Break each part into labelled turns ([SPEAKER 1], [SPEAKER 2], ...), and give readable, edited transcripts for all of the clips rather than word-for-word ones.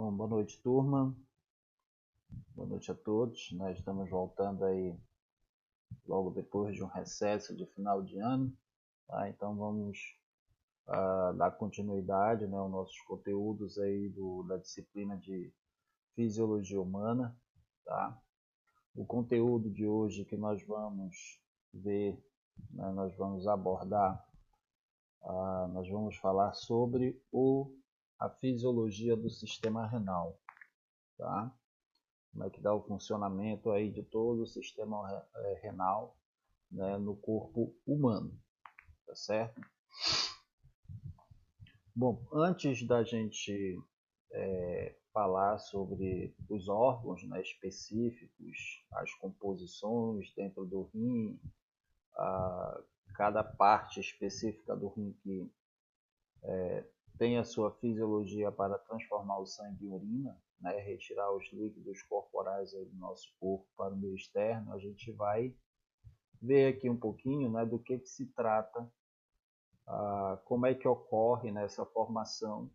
[SPEAKER 1] Bom, boa noite, turma. Boa noite a todos. Nós estamos voltando aí logo depois de um recesso de final de ano, tá? Então vamos dar continuidade, né, aos nossos conteúdos aí da disciplina de Fisiologia Humana, tá? O conteúdo de hoje que nós vamos ver, né, nós vamos abordar, nós vamos falar sobre a fisiologia do sistema renal, tá? Como é que dá o funcionamento aí de todo o sistema renal, né, no corpo humano, tá certo? Bom, antes da gente falar sobre os órgãos, né, específicos, as composições dentro do rim, cada parte específica do rim que tem a sua fisiologia para transformar o sangue em urina, né, retirar os líquidos corporais aí do nosso corpo para o meio externo, a gente vai ver aqui um pouquinho, né, do que se trata, como é que ocorre nessa formação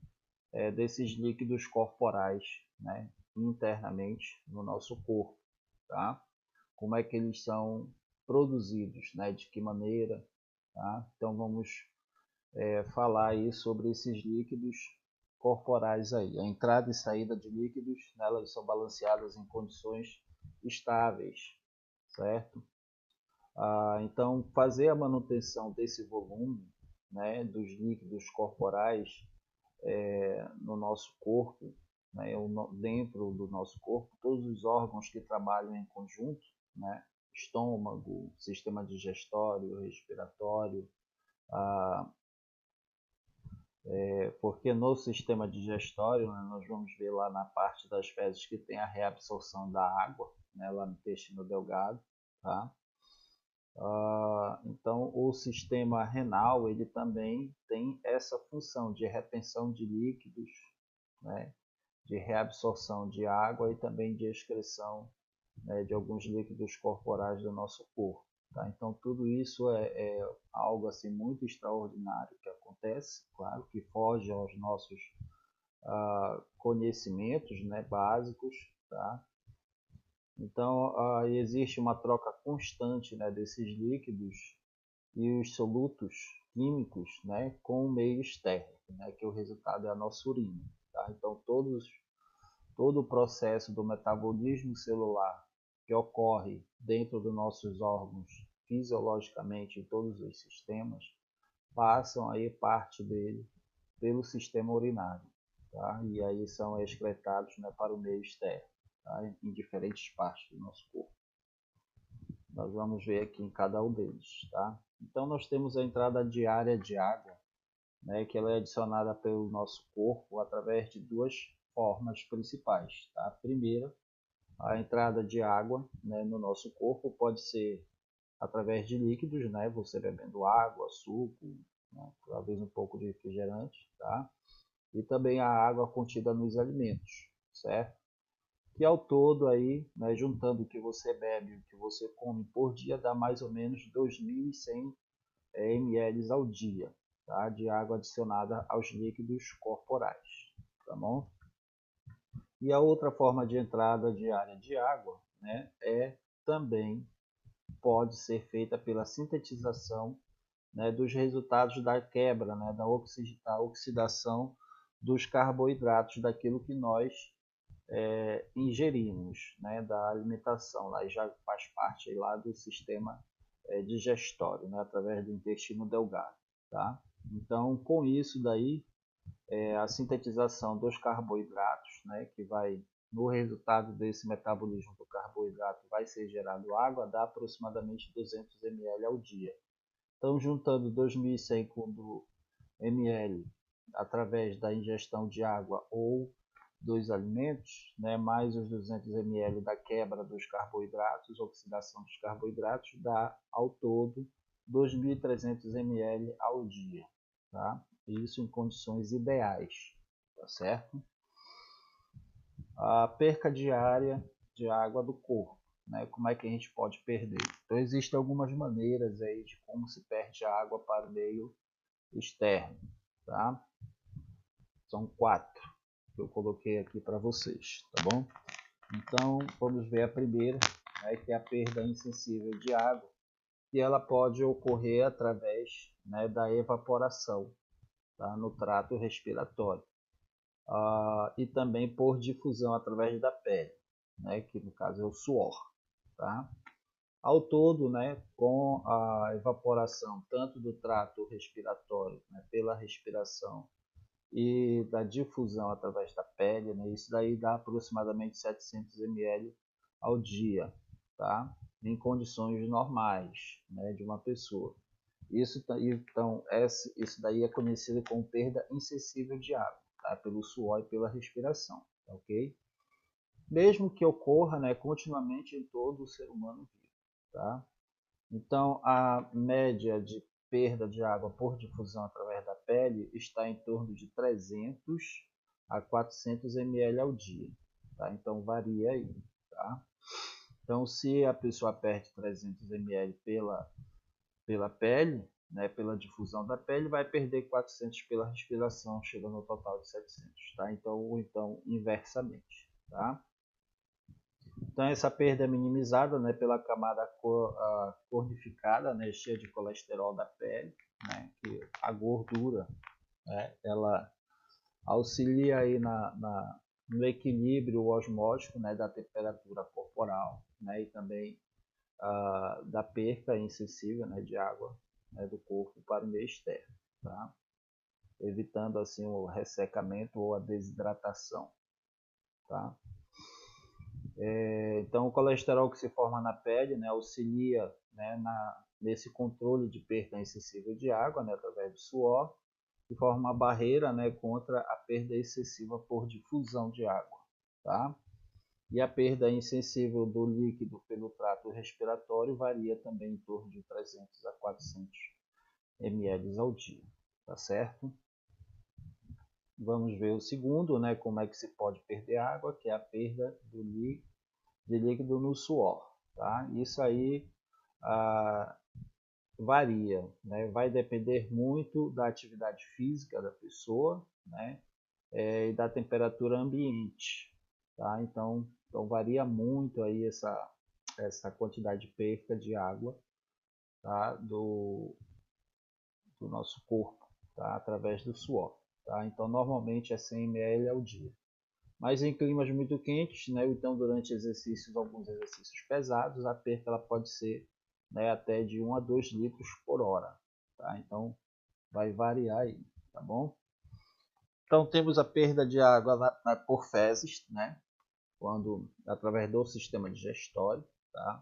[SPEAKER 1] desses líquidos corporais, né, internamente no nosso corpo, tá? Como é que eles são produzidos, né, de que maneira, tá? Então vamos falar aí sobre esses líquidos corporais aí. A entrada e saída de líquidos, né, elas são balanceadas em condições estáveis, certo? Então, fazer a manutenção desse volume, né, dos líquidos corporais no nosso corpo, né, dentro do nosso corpo, todos os órgãos que trabalham em conjunto, né, estômago, sistema digestório, respiratório, porque no sistema digestório, né, nós vamos ver lá na parte das fezes que tem a reabsorção da água, né, lá no intestino delgado, tá? Então, o sistema renal ele também tem essa função de retenção de líquidos, né, de reabsorção de água e também de excreção, né, de alguns líquidos corporais do nosso corpo. Tá? Então, tudo isso é algo assim, muito extraordinário que acontece, claro, que foge aos nossos conhecimentos, né, básicos, tá? Então, existe uma troca constante, né, desses líquidos e os solutos químicos, né, com o meio externo, né, que o resultado é a nossa urina. Tá? Então, todo o processo do metabolismo celular que ocorre dentro dos nossos órgãos, fisiologicamente, em todos os sistemas, passam aí parte dele pelo sistema urinário. Tá? E aí são excretados, né, para o meio externo, tá? Em diferentes partes do nosso corpo. Nós vamos ver aqui em cada um deles. Tá? Então nós temos a entrada diária de água, né, que ela é adicionada pelo nosso corpo através de duas formas principais. Tá? A primeira, a entrada de água, né, no nosso corpo pode ser através de líquidos, né, você bebendo água, suco, né, talvez um pouco de refrigerante, tá? E também a água contida nos alimentos, certo? Que ao todo aí, né, juntando o que você bebe e o que você come por dia, dá mais ou menos 2.100 ml ao dia, tá? De água adicionada aos líquidos corporais, tá bom? E a outra forma de entrada diária de água, né, também pode ser feita pela sintetização, né, dos resultados da quebra, né, da oxidação dos carboidratos daquilo que nós ingerimos, né, da alimentação. Lá já faz parte lá do sistema digestório, né, através do intestino delgado. Tá? Então, com isso daí, a sintetização dos carboidratos, né, que vai, no resultado desse metabolismo do carboidrato, vai ser gerado água, dá aproximadamente 200 ml ao dia. Então, juntando 2.100 ml através da ingestão de água ou dos alimentos, né, mais os 200 ml da quebra dos carboidratos, oxidação dos carboidratos, dá ao todo 2.300 ml ao dia. Tá? Isso em condições ideais, tá certo? A perca diária de água do corpo, né? Como é que a gente pode perder? Então existem algumas maneiras aí de como se perde a água para o meio externo, tá? São 4. que eu coloquei aqui para vocês, tá bom? Então, vamos ver a primeira, né, que é a perda insensível de água, que ela pode ocorrer através, né, da evaporação, tá, no trato respiratório, e também por difusão através da pele, né, que no caso é o suor, tá? Ao todo, né, com a evaporação tanto do trato respiratório, né, pela respiração e da difusão através da pele, né, isso daí dá aproximadamente 700 ml ao dia, tá? Em condições normais, né, de uma pessoa. Isso daí é conhecido como perda insensível de água, tá? Pelo suor e pela respiração, tá, ok? Mesmo que ocorra, né, continuamente em todo o ser humano vivo, tá? Então, a média de perda de água por difusão através da pele está em torno de 300 a 400 ml ao dia, tá? Então, varia aí, tá? Então, se a pessoa perde 300 ml pela pele, né, pela difusão da pele, vai perder 400 pela respiração, chegando ao total de 700, tá? Então, ou então inversamente, tá? Então, essa perda é minimizada, né, pela camada cornificada, né, cheia de colesterol da pele, né, que a gordura, né, ela auxilia aí no equilíbrio osmótico, né, da temperatura corporal, né, e também da perca excessiva, né, de água, né, do corpo para o meio externo, tá? Evitando assim o ressecamento ou a desidratação, tá? Então, o colesterol que se forma na pele, né, auxilia, né, nesse controle de perda excessiva de água, né, através do suor, e forma uma barreira, né, contra a perda excessiva por difusão de água, tá? E a perda insensível do líquido pelo trato respiratório varia também em torno de 300 a 400 ml ao dia, tá certo? Vamos ver o segundo, né, como é que se pode perder água, que é a perda de líquido no suor, tá? Isso aí varia, né? Vai depender muito da atividade física da pessoa, né? E da temperatura ambiente, tá? Então varia muito aí essa quantidade de perda de água, tá? Do nosso corpo, tá? Através do suor, tá? Então normalmente é 100 ml ao dia. Mas em climas muito quentes, né, então durante alguns exercícios pesados, a perca ela pode ser, né, até de 1 a 2 litros por hora, tá? Então vai variar aí, tá bom? Então temos a perda de água por fezes, né, quando através do sistema digestório, tá?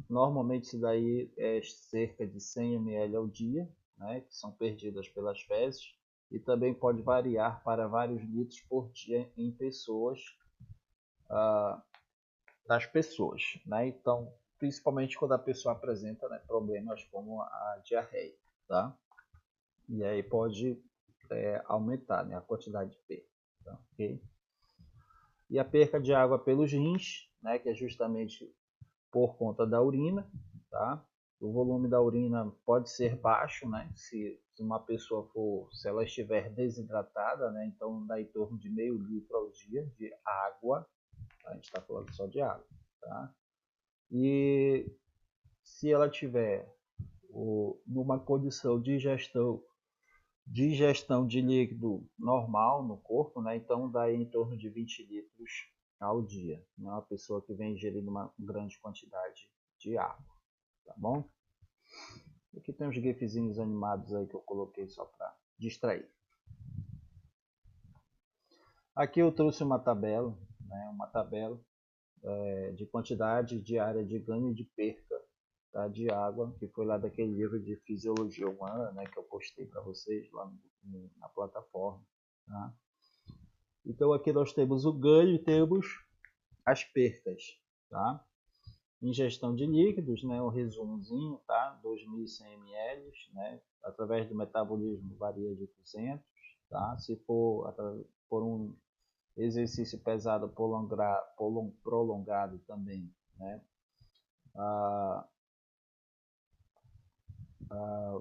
[SPEAKER 1] Normalmente isso daí é cerca de 100 ml ao dia, né, que são perdidas pelas fezes, e também pode variar para vários litros por dia em pessoas, das pessoas, né? Então, principalmente quando a pessoa apresenta, né, problemas como a diarreia, tá? E aí pode aumentar, né, a quantidade de perda, tá? Okay? E a perca de água pelos rins, né, que é justamente por conta da urina, tá? O volume da urina pode ser baixo, né? Se uma pessoa se ela estiver desidratada, né? Então dá em torno de meio litro ao dia de água. A gente está falando só de água, tá? E se ela tiver numa condição de digestão de líquido normal no corpo, né? Então dá em torno de 20 litros ao dia. Não é uma pessoa que vem ingerindo uma grande quantidade de água, tá bom? Aqui tem uns gifzinhos animados aí que eu coloquei só para distrair. Aqui eu trouxe uma tabela, né? Uma tabela de quantidade diária de ganho e de perca, tá, de água, que foi lá daquele livro de Fisiologia Humana, né, que eu postei para vocês lá na plataforma. Tá? Então aqui nós temos o ganho e temos as percas. Tá? Ingestão de líquidos, né, um resumozinho, tá? 2.100 ml, né, através do metabolismo varia de 200, tá? Se for por um exercício pesado prolongado também, né,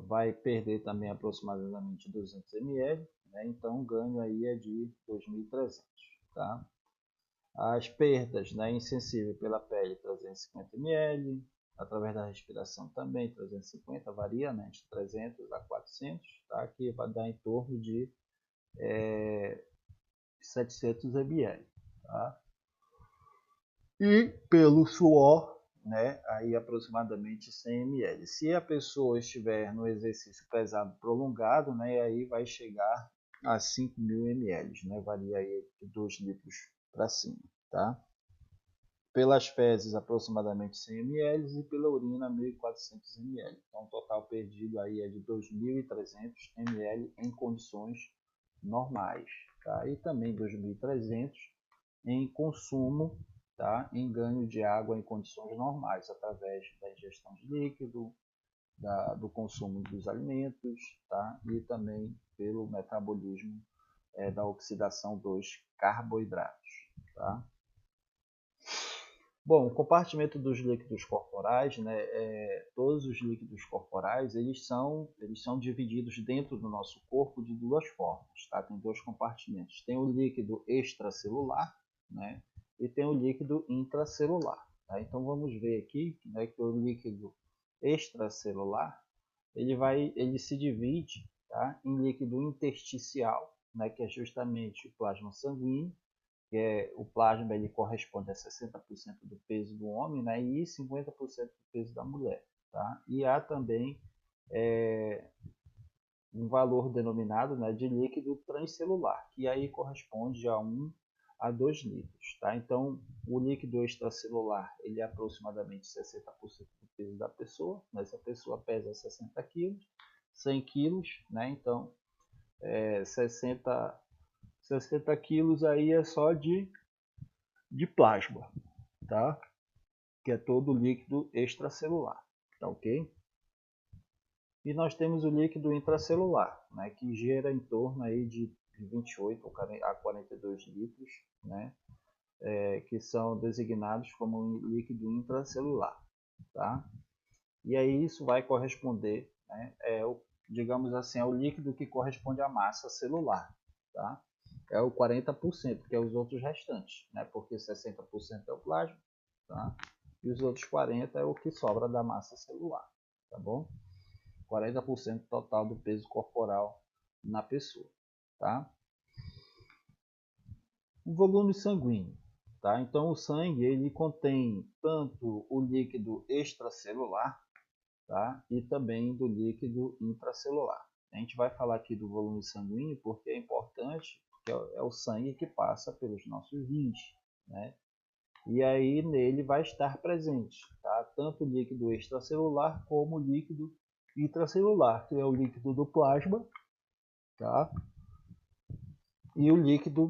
[SPEAKER 1] vai perder também aproximadamente 200 ml, né? Então o ganho aí é de 2.300, tá? As perdas, né, insensível pela pele 350 ml, através da respiração também 350, varia, né, de 300 a 400, tá? Que vai dar em torno de 700 ml, tá? E pelo suor, né, aí aproximadamente 100 ml. Se a pessoa estiver no exercício pesado prolongado, né, aí vai chegar a 5.000 ml, né, varia aí de 2 litros para cima, tá? Pelas fezes aproximadamente 100 ml e pela urina 1.400 ml. Então o total perdido aí é de 2.300 ml em condições normais, tá? E também 2.300 em consumo, tá? Em ganho de água em condições normais, através da ingestão de líquido, do consumo dos alimentos, tá? E também pelo metabolismo da oxidação dos carboidratos, tá? Bom, o compartimento dos líquidos corporais, né, todos os líquidos corporais, eles são divididos dentro do nosso corpo de duas formas, tá? Tem dois compartimentos. Tem o líquido extracelular, né, e tem o líquido intracelular, tá? Então vamos ver aqui, né, que o líquido extracelular, ele se divide, tá, em líquido intersticial, né, que é justamente o plasma sanguíneo, que o plasma ele corresponde a 60% do peso do homem, né, e 50% do peso da mulher, tá? E há também um valor denominado, né, de líquido transcelular, que aí corresponde a 1 a 2 litros, tá? Então, o líquido extracelular ele é aproximadamente 60% do peso da pessoa, mas se a pessoa pesa 60 quilos, 100 quilos, né? Então, 60 quilos aí é só de plasma, tá? Que é todo líquido extracelular, tá ok? E nós temos o líquido intracelular, né, que gera em torno aí de 28 a 42 litros, né, que são designados como um líquido intracelular, tá? E aí isso vai corresponder, né, digamos assim, é o líquido que corresponde à massa celular, tá? É o 40%, que é os outros restantes, né? Porque 60% é o plasma, tá? E os outros 40% é o que sobra da massa celular, tá bom? 40% total do peso corporal na pessoa, tá? O volume sanguíneo, tá? Então o sangue ele contém tanto o líquido extracelular, tá? E também do líquido intracelular. A gente vai falar aqui do volume sanguíneo porque é importante, porque é o sangue que passa pelos nossos rins, né? E aí nele vai estar presente, tá? Tanto o líquido extracelular como o líquido intracelular, que é o líquido do plasma, tá? E o líquido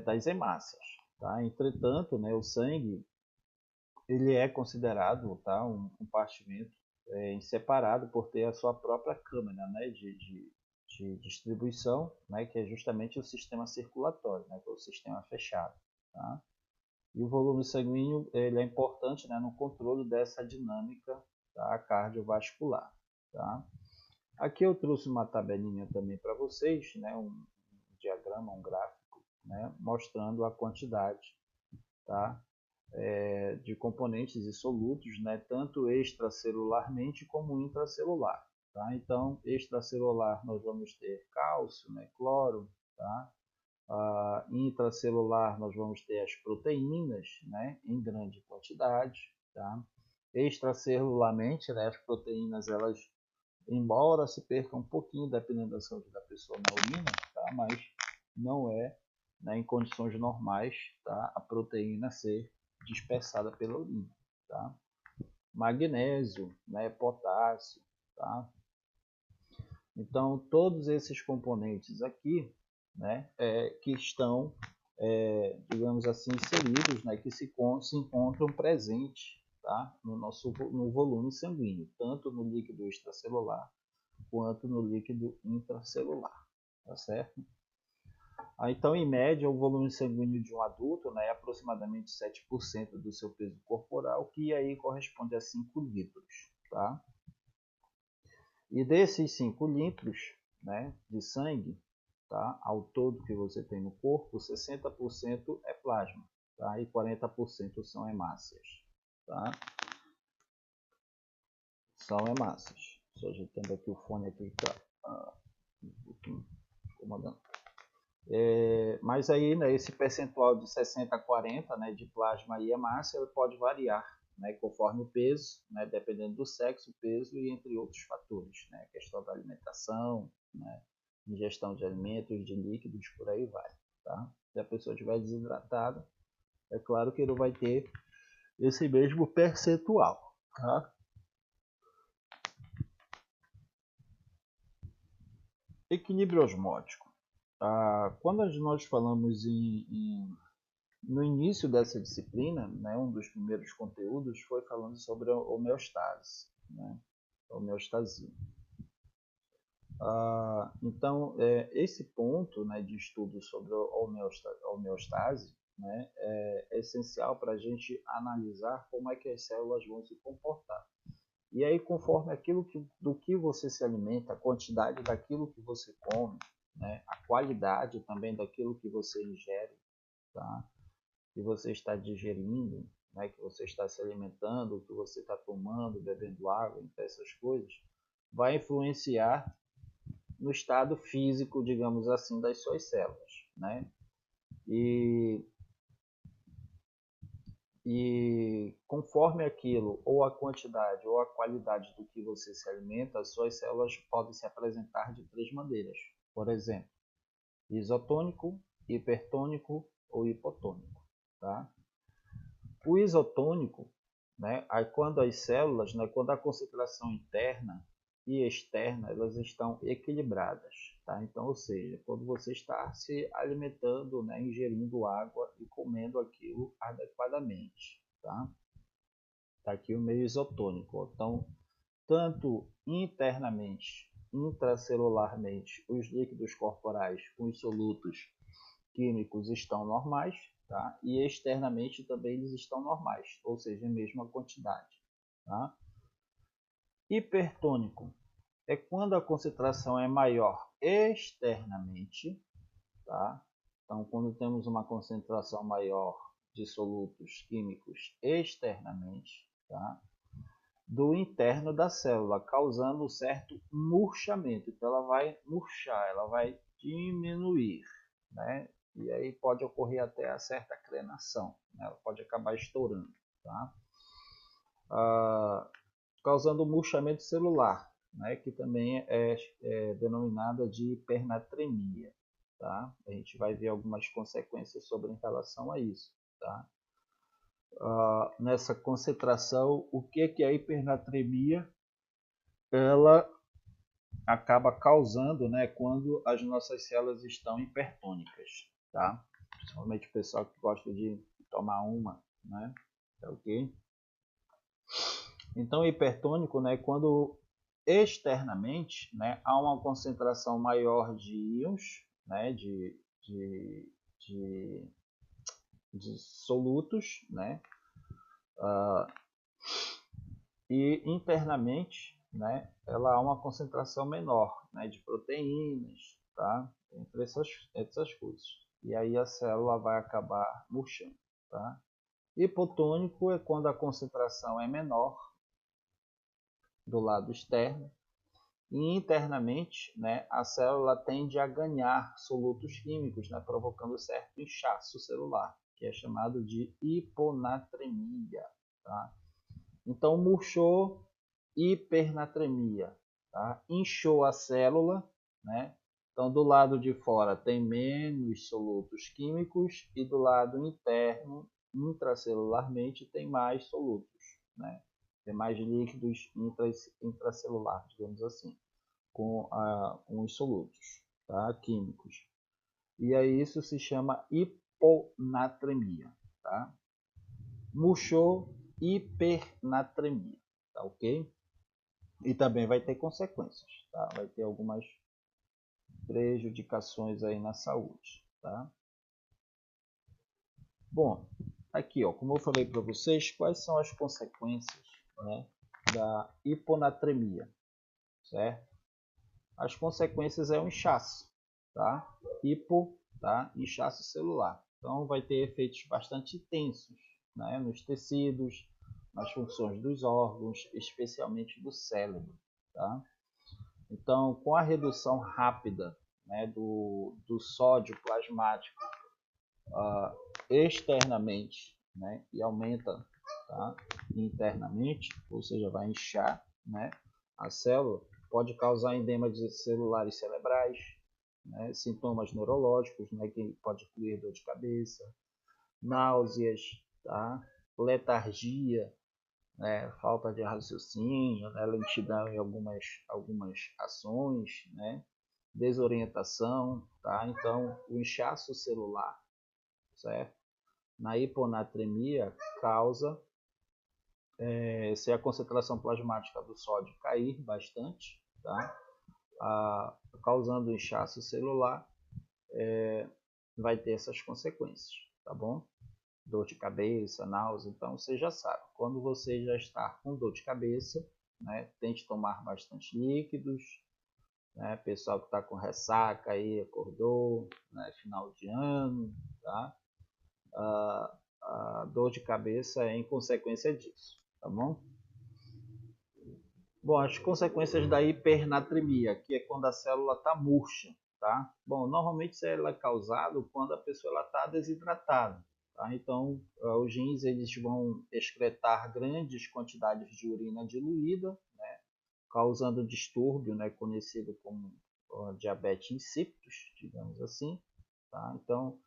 [SPEAKER 1] das hemácias, tá? Entretanto, né, o sangue ele é considerado, tá, um compartimento separado por ter a sua própria câmara, né, de distribuição, né, que é justamente o sistema circulatório, né, que é o sistema fechado, tá? E o volume sanguíneo ele é importante, né, no controle dessa dinâmica, tá, cardiovascular, tá? Aqui eu trouxe uma tabelinha também para vocês, né, um diagrama, um gráfico, né, mostrando a quantidade, tá, de componentes e solutos, né, tanto extracelularmente como intracelular. Tá? Então, extracelular nós vamos ter cálcio, né, cloro, tá? Intracelular nós vamos ter as proteínas, né, em grande quantidade, tá? Extracelularmente, né, as proteínas elas, embora se percam um pouquinho dependendo da saúde da pessoa na urina, tá? Mas não é, né, em condições normais, tá, a proteína ser dispersada pela urina, tá? Magnésio, né, potássio, tá? Então todos esses componentes aqui, né, que estão, digamos assim, inseridos, né, que se encontram presentes, tá, no volume sanguíneo, tanto no líquido extracelular quanto no líquido intracelular, tá certo? Então, em média, o volume sanguíneo de um adulto, né, é aproximadamente 7% do seu peso corporal, que aí corresponde a 5 litros, tá? E desses 5 litros, né, de sangue, tá? Ao todo que você tem no corpo, 60% é plasma, tá? E 40% são hemácias, tá? São hemácias. Só ajeitando aqui o fone aqui, tá? Um pouquinho incomodando. Mas aí, né, esse percentual de 60 a 40, né, de plasma e hemácia pode variar, né, conforme o peso, né, dependendo do sexo, peso e entre outros fatores, né, a questão da alimentação, né, ingestão de alimentos, de líquidos, por aí vai, tá? Se a pessoa estiver desidratada, é claro que ele vai ter esse mesmo percentual, tá? Equilíbrio osmótico. Quando nós falamos no início dessa disciplina, né, um dos primeiros conteúdos foi falando sobre a homeostase, né, a homeostasia. Então, esse ponto, né, de estudo sobre a homeostase, né, é essencial para a gente analisar como é que as células vão se comportar. E aí, conforme do que você se alimenta, a quantidade daquilo que você come, né, a qualidade também daquilo que você ingere, tá? Que você está digerindo, né, que você está se alimentando, que você está tomando, bebendo água, então essas coisas, vai influenciar no estado físico, digamos assim, das suas células, né? E conforme aquilo, ou a quantidade ou a qualidade do que você se alimenta, as suas células podem se apresentar de três maneiras. Por exemplo, isotônico, hipertônico ou hipotônico, tá? O isotônico, né, quando as células, né, quando a concentração interna e externa elas estão equilibradas, tá? Então, ou seja, quando você está se alimentando, né, ingerindo água e comendo aquilo adequadamente, tá? Tá aqui o meio isotônico. Então, tanto internamente, intracelularmente, os líquidos corporais com os solutos químicos estão normais, tá? E externamente também eles estão normais, ou seja, a mesma quantidade, tá? Hipertônico é quando a concentração é maior externamente, tá? Então, quando temos uma concentração maior de solutos químicos externamente, tá? Do interno da célula, causando um certo murchamento. Então, ela vai murchar, ela vai diminuir, né? E aí pode ocorrer até a certa crenação, né? Ela pode acabar estourando, tá? Causando murchamento celular, né? Que também é denominada de hipernatremia, tá? A gente vai ver algumas consequências sobre em relação a isso, tá? Nessa concentração, o que é a hipernatremia? Ela acaba causando, né, quando as nossas células estão hipertônicas, tá? Principalmente o pessoal que gosta de tomar uma, né? Tá ok? Então, hipertônico, né, quando externamente, né, há uma concentração maior de íons, né, de solutos, né, e internamente, né, ela há uma concentração menor, né, de proteínas, tá? Entre essas coisas. E aí a célula vai acabar murchando, tá? Hipotônico é quando a concentração é menor do lado externo e internamente, né, a célula tende a ganhar solutos químicos, né, provocando certo inchaço celular, que é chamado de hiponatremia, tá? Então, murchou, hipernatremia, tá? Inchou a célula, né? Então, do lado de fora tem menos solutos químicos e do lado interno, intracelularmente, tem mais solutos, né? Tem mais líquidos intracelular, digamos assim, com uns solutos, tá? Químicos. E aí isso se chama hiponatremia, tá? Murchou, hipernatremia, tá ok? E também vai ter consequências, tá? Vai ter algumas prejudicações aí na saúde, tá? Bom, aqui, ó, como eu falei para vocês, quais são as consequências, né, da hiponatremia, certo? As consequências é o inchaço, tá? Hipo, tá? Inchaço celular. Então vai ter efeitos bastante intensos, né? Nos tecidos, nas funções dos órgãos, especialmente do cérebro, tá? Então, com a redução rápida, né, do sódio plasmático externamente, né, e aumenta, tá, internamente, ou seja, vai inchar, né, a célula, pode causar edema celulares cerebrais, né, sintomas neurológicos, né, que pode incluir dor de cabeça, náuseas, tá, letargia, né, falta de raciocínio, né, lentidão em algumas ações, né, desorientação, tá? Então, o inchaço celular, certo? Na hiponatremia causa, se a concentração plasmática do sódio cair bastante, tá? Causando inchaço celular, vai ter essas consequências, tá bom? Dor de cabeça, náusea, então você já sabe. Quando você já está com dor de cabeça, né, tente tomar bastante líquidos, né, pessoal que está com ressaca aí, acordou, né, final de ano, tá? A dor de cabeça é em consequência disso, tá bom? Bom, as consequências da hipernatremia, que é quando a célula está murcha, tá? Bom, normalmente ela é causada quando a pessoa está desidratada, tá? Então, os rins eles vão excretar grandes quantidades de urina diluída, né? Causando distúrbio, né? Conhecido como diabetes insípidos, digamos assim, tá? Então,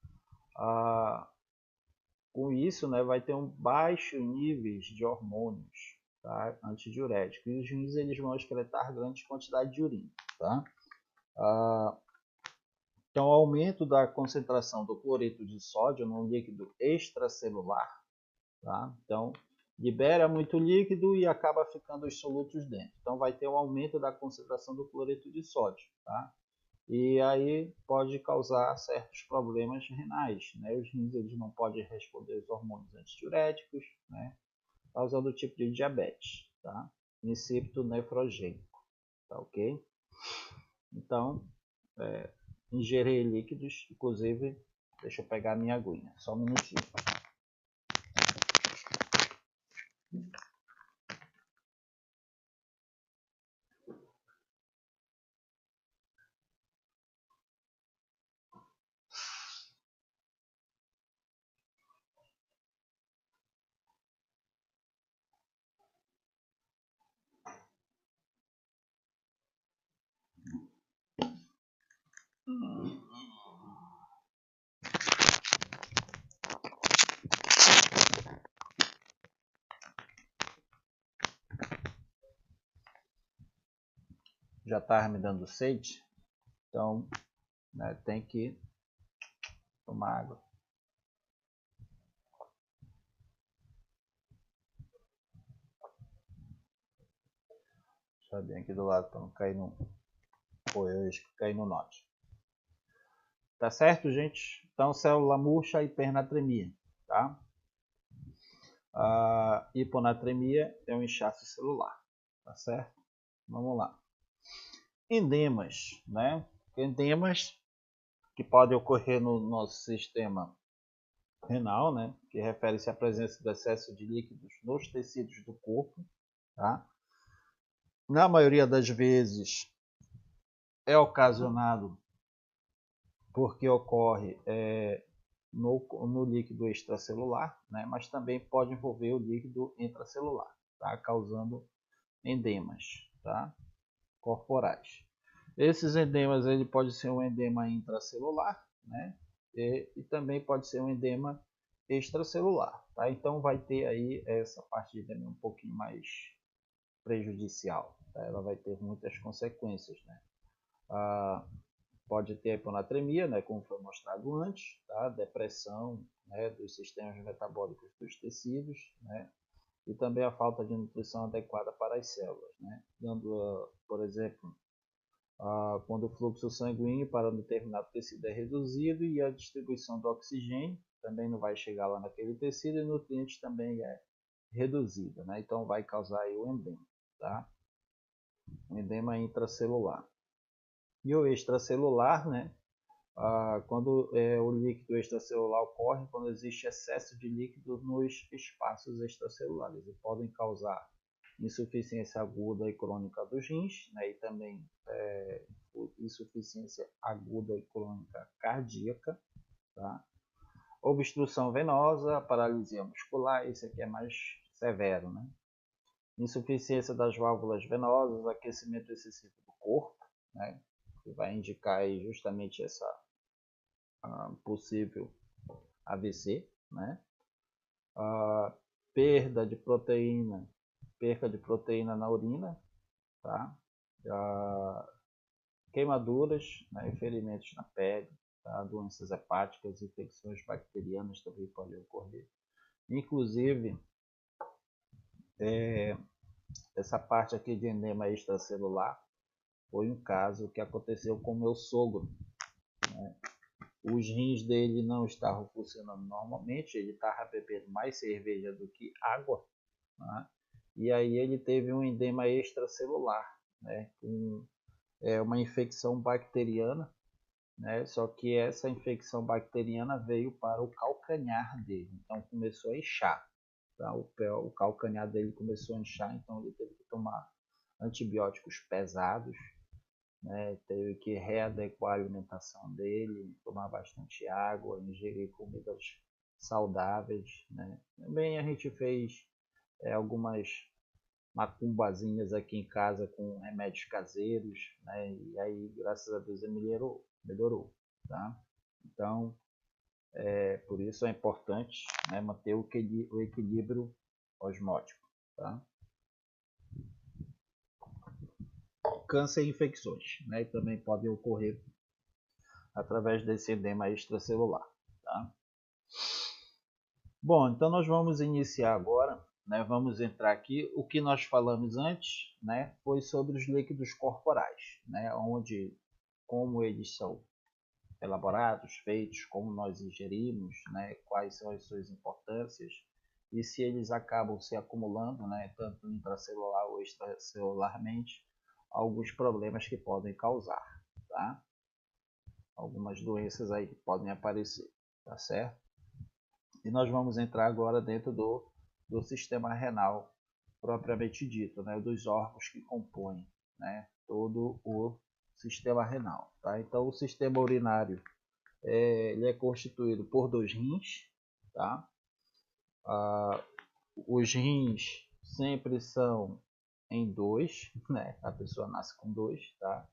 [SPEAKER 1] com isso, né, vai ter baixo níveis de hormônios, tá, antidiuréticos, e os rins eles vão excretar grandes quantidades de urina, tá? Então, o aumento da concentração do cloreto de sódio no líquido extracelular, tá? Então, libera muito líquido e acaba ficando os solutos dentro. Então, vai ter um aumento da concentração do cloreto de sódio, tá? E aí pode causar certos problemas renais, né? Os rins eles não podem responder aos hormônios antidiuréticos, né? Causando o tipo de diabetes, tá? Insípido nefrogênico, tá ok? Então, ingerir líquidos, inclusive, deixa eu pegar a minha aguinha, só um minutinho. Já estava me dando sede, então, né, tem que tomar água. Deixa bem aqui do lado para não cair no cair no norte. Tá certo, gente? Então, célula murcha, hipernatremia, tá? A hiponatremia é um inchaço celular, tá certo? Vamos lá. Endemas, né? Endemas que podem ocorrer no nosso sistema renal, né? Que refere-se à presença do excesso de líquidos nos tecidos do corpo, tá? Na maioria das vezes é ocasionado porque ocorre no líquido extracelular, né? Mas também pode envolver o líquido intracelular, tá? Causando endemas, tá? Corporais. Esses edemas ele pode ser um edema intracelular, né? E também pode ser um edema extracelular, tá? Então vai ter aí essa parte de edema um pouquinho mais prejudicial, tá? Ela vai ter muitas consequências, né? Pode ter a hiponatremia, né, como foi mostrado antes, tá? Depressão, né, dos sistemas metabólicos dos tecidos, né? E também a falta de nutrição adequada para as células, né? Dando, por exemplo, quando o fluxo sanguíneo para um determinado tecido é reduzido e a distribuição do oxigênio também não vai chegar lá naquele tecido e nutrientes também é reduzida, né? Então vai causar aí o edema, tá? Um edema intracelular. E o extracelular, né? quando o líquido extracelular ocorre quando existe excesso de líquido nos espaços extracelulares e podem causar insuficiência aguda e crônica dos rins, né, e também insuficiência aguda e crônica cardíaca, tá? Obstrução venosa, paralisia muscular, esse aqui é mais severo, né? Insuficiência das válvulas venosas, aquecimento excessivo do corpo, né, que vai indicar aí justamente essa possível AVC, né? Perda de proteína, perca de proteína na urina, tá? Queimaduras, né, ferimentos na pele, tá? Doenças hepáticas, infecções bacterianas também podem ocorrer. Inclusive, essa parte aqui de edema extracelular foi um caso que aconteceu com meu sogro, né? Os rins dele não estavam funcionando normalmente, ele estava bebendo mais cerveja do que água, né? E aí ele teve um edema extracelular, né? Uma infecção bacteriana, né? Só que essa infecção bacteriana veio para o calcanhar dele, então começou a inchar, tá? O calcanhar dele começou a inchar, então ele teve que tomar antibióticos pesados, né? Teve que readequar a alimentação dele, tomar bastante água, ingerir comidas saudáveis, né? Também a gente fez algumas macumbazinhas aqui em casa com remédios caseiros, né? E aí, graças a Deus, ele melhorou, tá? Então, por isso é importante, né, manter o equilíbrio osmótico, tá? Câncer e infecções, né, também podem ocorrer através desse edema extracelular, tá? Bom, então nós vamos iniciar agora, né? Vamos entrar aqui. O que nós falamos antes, né, foi sobre os líquidos corporais, né, como eles são elaborados, feitos, como nós ingerimos, né, quais são as suas importâncias e se eles acabam se acumulando, né, tanto intracelular ou extracelularmente, alguns problemas que podem causar, tá? Algumas doenças aí que podem aparecer, tá certo? E nós vamos entrar agora dentro do sistema renal propriamente dito, né, dos órgãos que compõem, né, todo o sistema renal, tá? Então o sistema urinário ele é constituído por 2 rins, tá? Os rins sempre são em 2, né? A pessoa nasce com 2, tá?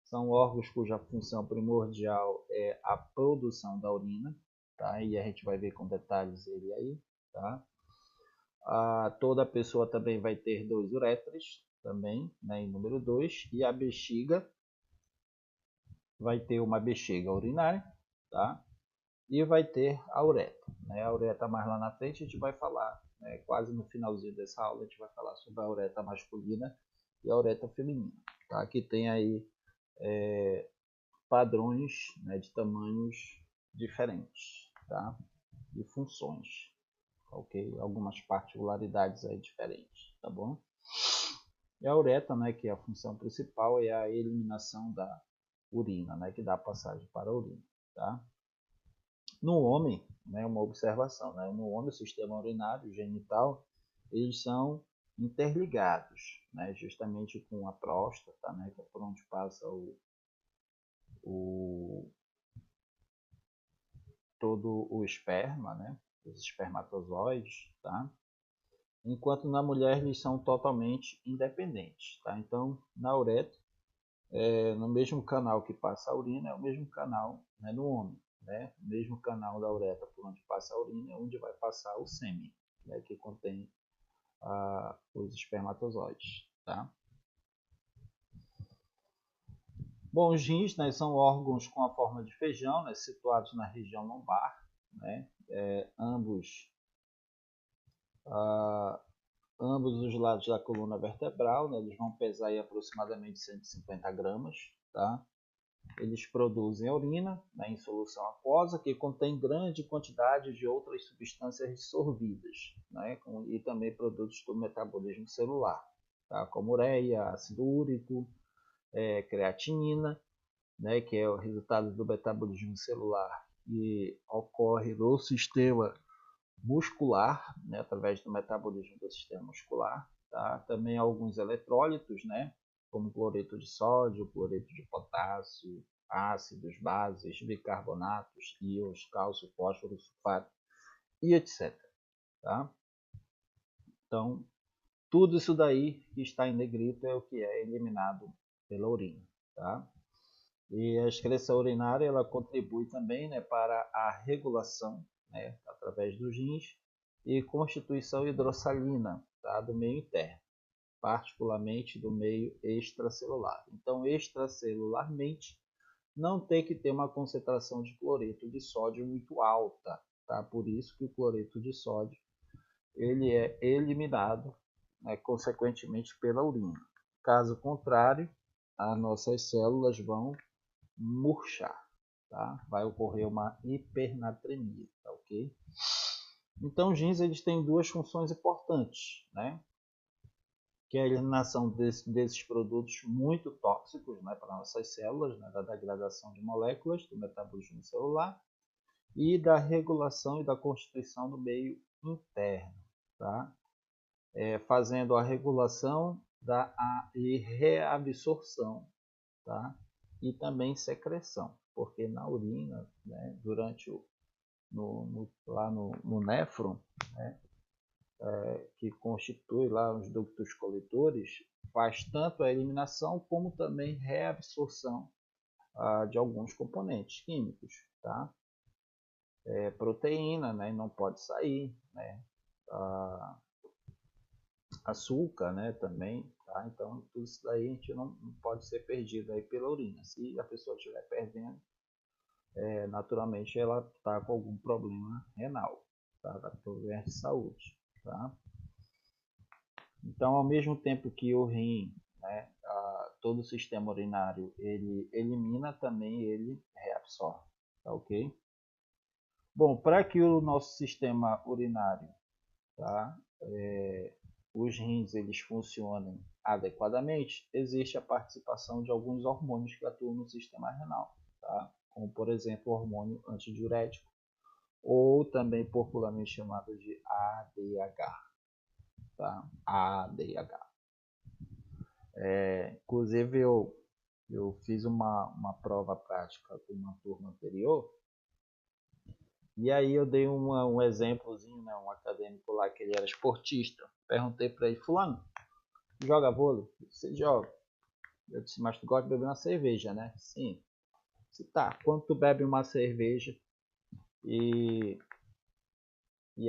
[SPEAKER 1] São órgãos cuja função primordial é a produção da urina, tá? E a gente vai ver com detalhes ele aí, tá? Toda pessoa também vai ter 2 uréteres, também, né, em número 2, e a bexiga vai ter uma bexiga urinária, tá? E vai ter a uretra, né? A uretra mais lá na frente a gente vai falar, né, quase no finalzinho dessa aula a gente vai falar sobre a uretra masculina e a uretra feminina, tá? Que tem aí padrões, né, de tamanhos diferentes, tá? De funções, ok? Algumas particularidades aí diferentes, tá bom? E a uretra, né, que é a função principal, é a eliminação da urina, né, que dá passagem para a urina, tá? No homem, né, uma observação, né, no homem o sistema urinário e genital, eles são interligados, né, justamente com a próstata, né, que é por onde passa todo o esperma, né, os espermatozoides, tá? Enquanto na mulher eles são totalmente independentes, tá? Então, na uretra, no mesmo canal que passa a urina, é o mesmo canal, né, no homem, né? O mesmo canal da uretra por onde passa a urina é onde vai passar o sêmen, né, que contém os espermatozoides, tá? Bom, os rins, né, são órgãos com a forma de feijão, né, situados na região lombar, né? Ambos os lados da coluna vertebral, né, eles vão pesar aí aproximadamente 150 gramas, tá? Eles produzem a urina, né, em solução aquosa, que contém grande quantidade de outras substâncias dissolvidas, né, e também produtos do metabolismo celular, tá? Como ureia, ácido úrico, creatinina, né, que é o resultado do metabolismo celular e ocorre no sistema muscular, né, através do metabolismo do sistema muscular. Tá? Também alguns eletrólitos, né, como cloreto de sódio, cloreto de potássio, ácidos, bases, bicarbonatos, íons, cálcio, fósforo, sulfato e etc. Tá? Então, tudo isso daí que está em negrito é o que é eliminado pela urina. Tá? E a excreção urinária ela contribui também, né, para a regulação, né, através dos rins e constituição hidrossalina, tá, do meio interno, particularmente do meio extracelular. Então, extracelularmente, não tem que ter uma concentração de cloreto de sódio muito alta. Tá? Por isso que o cloreto de sódio ele é eliminado, né, consequentemente pela urina. Caso contrário, as nossas células vão murchar, tá? Vai ocorrer uma hipernatremia, tá ok? Então, os rins eles têm duas funções importantes, né? Que é a eliminação desses produtos muito tóxicos, né, para nossas células, né, da degradação de moléculas, do metabolismo celular e da regulação e da constituição do meio interno, tá? Fazendo a regulação e reabsorção, tá? E também secreção, porque na urina, né, durante lá no néfron, né, que constitui lá os ductos coletores, faz tanto a eliminação como também reabsorção de alguns componentes químicos, tá? Proteína, né, não pode sair, né? Açúcar, né, também, tá? Então tudo isso daí a gente não pode ser perdido aí pela urina. Se a pessoa estiver perdendo, naturalmente ela está com algum problema renal, tá? Tá com problema de saúde, tá? Então, ao mesmo tempo que o rim, né, todo o sistema urinário, ele elimina, também ele reabsorve, tá ok? Bom, para que o nosso sistema urinário, tá, os rins eles funcionem adequadamente, existe a participação de alguns hormônios que atuam no sistema renal, tá? Como por exemplo o hormônio antidiurético, ou também popularmente chamado de ADH, tá? ADH. Inclusive eu fiz uma prova prática com uma turma anterior, e aí eu dei um exemplozinho, né, um acadêmico lá que ele era esportista. Perguntei para ele: fulano, joga vôlei? Você joga? Eu disse: mas tu gosta de beber uma cerveja, né? Sim. Se tá, quando tu bebe uma cerveja e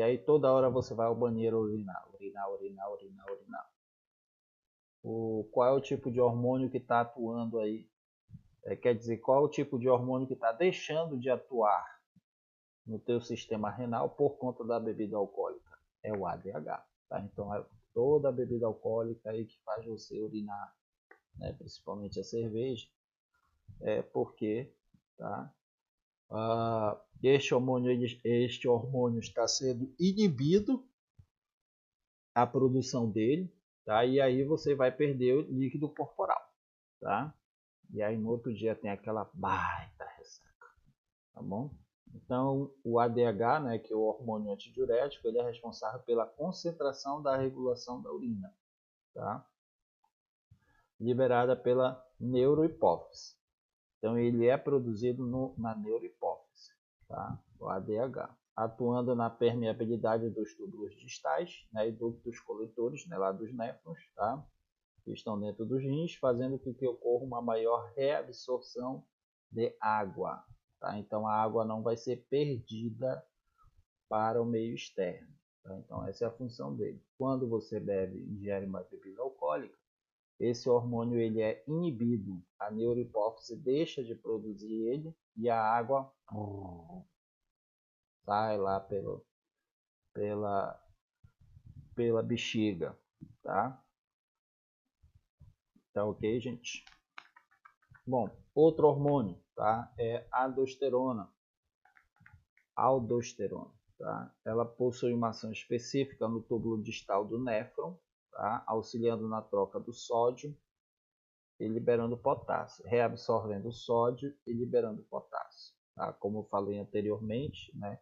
[SPEAKER 1] aí toda hora você vai ao banheiro urinar, qual é o tipo de hormônio que está atuando aí? Quer dizer, qual é o tipo de hormônio que está deixando de atuar no teu sistema renal por conta da bebida alcoólica? É o ADH, tá? Então é toda a bebida alcoólica aí que faz você urinar, né, principalmente a cerveja, porque, tá? Este hormônio está sendo inibido a produção dele, tá? E aí você vai perder o líquido corporal, tá? E aí no outro dia tem aquela baita ressaca, tá bom? Então o ADH, né, que é o hormônio antidiurético, ele é responsável pela concentração da regulação da urina, tá? Liberada pela neurohipófise. Então ele é produzido na neurohipófise, tá? O ADH, atuando na permeabilidade dos túbulos distais, né, e ductos coletores, né, lá dos néfrons, tá? Que estão dentro dos rins, fazendo com que ocorra uma maior reabsorção de água, tá? Então a água não vai ser perdida para o meio externo, tá? Então essa é a função dele. Quando você ingere uma bebida alcoólica, esse hormônio ele é inibido, a neurohipófise deixa de produzir ele e a água sai lá pela bexiga, tá? Tá ok, gente? Bom, outro hormônio, tá? É a aldosterona. Aldosterona, tá? Ela possui uma ação específica no túbulo distal do néfron, tá? Auxiliando na troca do sódio e liberando potássio, reabsorvendo sódio e liberando potássio. Tá? Como eu falei anteriormente, né?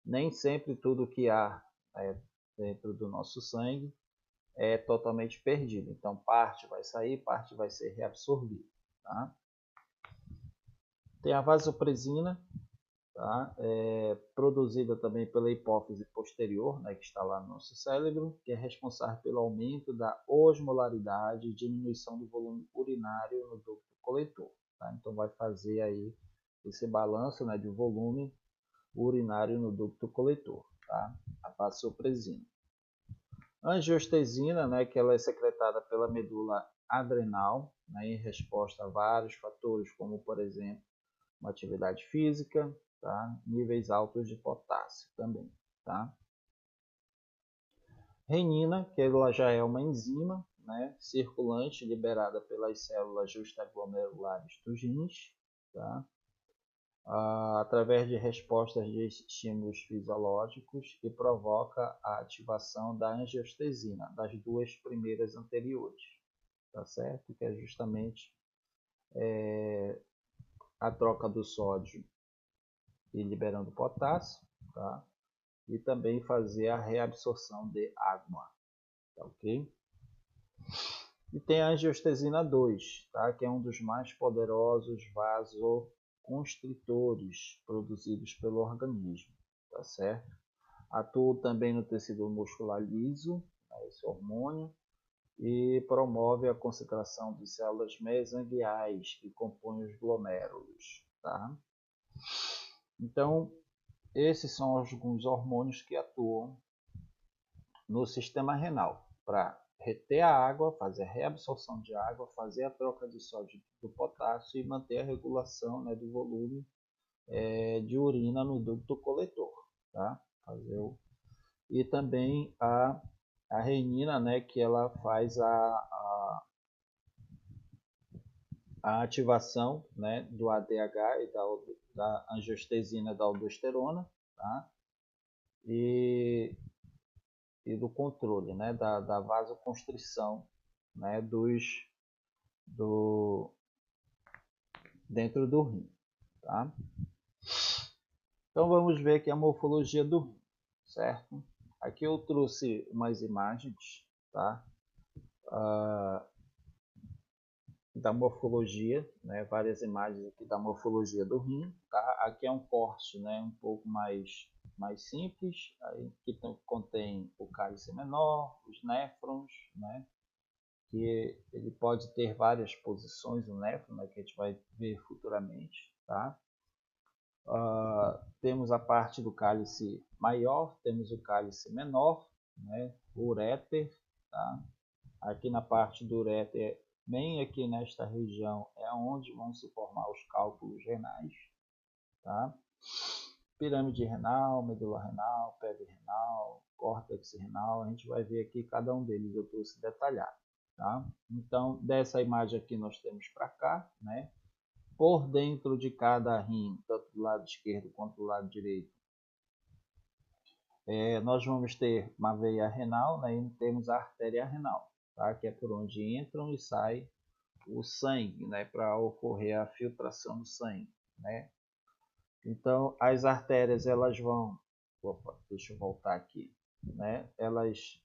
[SPEAKER 1] Nem sempre tudo que há dentro do nosso sangue é totalmente perdido. Então, parte vai sair, parte vai ser reabsorvida. Tá? Tem a vasopresina, tá? Produzida também pela hipófise posterior, né, que está lá no nosso cérebro, que é responsável pelo aumento da osmolaridade e diminuição do volume urinário no ducto coletor. Tá? Então, vai fazer aí esse balanço, né, de volume urinário no ducto coletor, tá? A vasopresina. A angiostensina, né, que ela é secretada pela medula adrenal, né, em resposta a vários fatores, como, por exemplo, uma atividade física, tá? Níveis altos de potássio também. Tá? Renina, que ela já é uma enzima, né, circulante liberada pelas células justaglomerulares dos rins, tá? Através de respostas de estímulos fisiológicos que provoca a ativação da angiostensina, das duas primeiras anteriores, tá certo? Que é justamente a troca do sódio e liberando potássio, tá? E também fazer a reabsorção de água, tá ok? E tem a angiostensina 2, tá? Que é um dos mais poderosos vasoconstritores produzidos pelo organismo, tá certo? Atua também no tecido muscular liso, tá? Esse hormônio, e promove a concentração de células mesangiais que compõem os glomérulos, tá? Então, esses são alguns hormônios que atuam no sistema renal para reter a água, fazer a reabsorção de água, fazer a troca de sódio do potássio e manter a regulação, né, do volume de urina no ducto coletor. Tá? E também a renina, né, que ela faz a ativação, né, do ADH e da angiostensina da aldosterona, tá? E do controle, né, da vasoconstrição, né, dentro do rim. Tá? Então vamos ver aqui a morfologia do rim, certo? Aqui eu trouxe umas imagens, tá? Da morfologia, né? Várias imagens aqui da morfologia do rim. Tá? Aqui é um corte, né, um pouco mais simples, aí, que contém o cálice menor, os néfrons, né? Que ele pode ter várias posições, o néfron, né, que a gente vai ver futuramente. Tá? Temos a parte do cálice maior, temos o cálice menor, né, o uréter. Tá? Aqui na parte do uréter, bem aqui nesta região, é onde vão se formar os cálculos renais. Tá? Pirâmide renal, medula renal, PV renal, córtex renal, a gente vai ver aqui cada um deles, eu trouxe detalhado. Tá? Então, dessa imagem aqui nós temos para cá, né? Por dentro de cada rim, tanto do lado esquerdo quanto do lado direito, nós vamos ter uma veia renal, né? E temos a artéria renal, tá? Que é por onde entram e sai o sangue, né? Para ocorrer a filtração do sangue, né? Então, as artérias, elas vão... Opa, deixa eu voltar aqui. Né? Elas,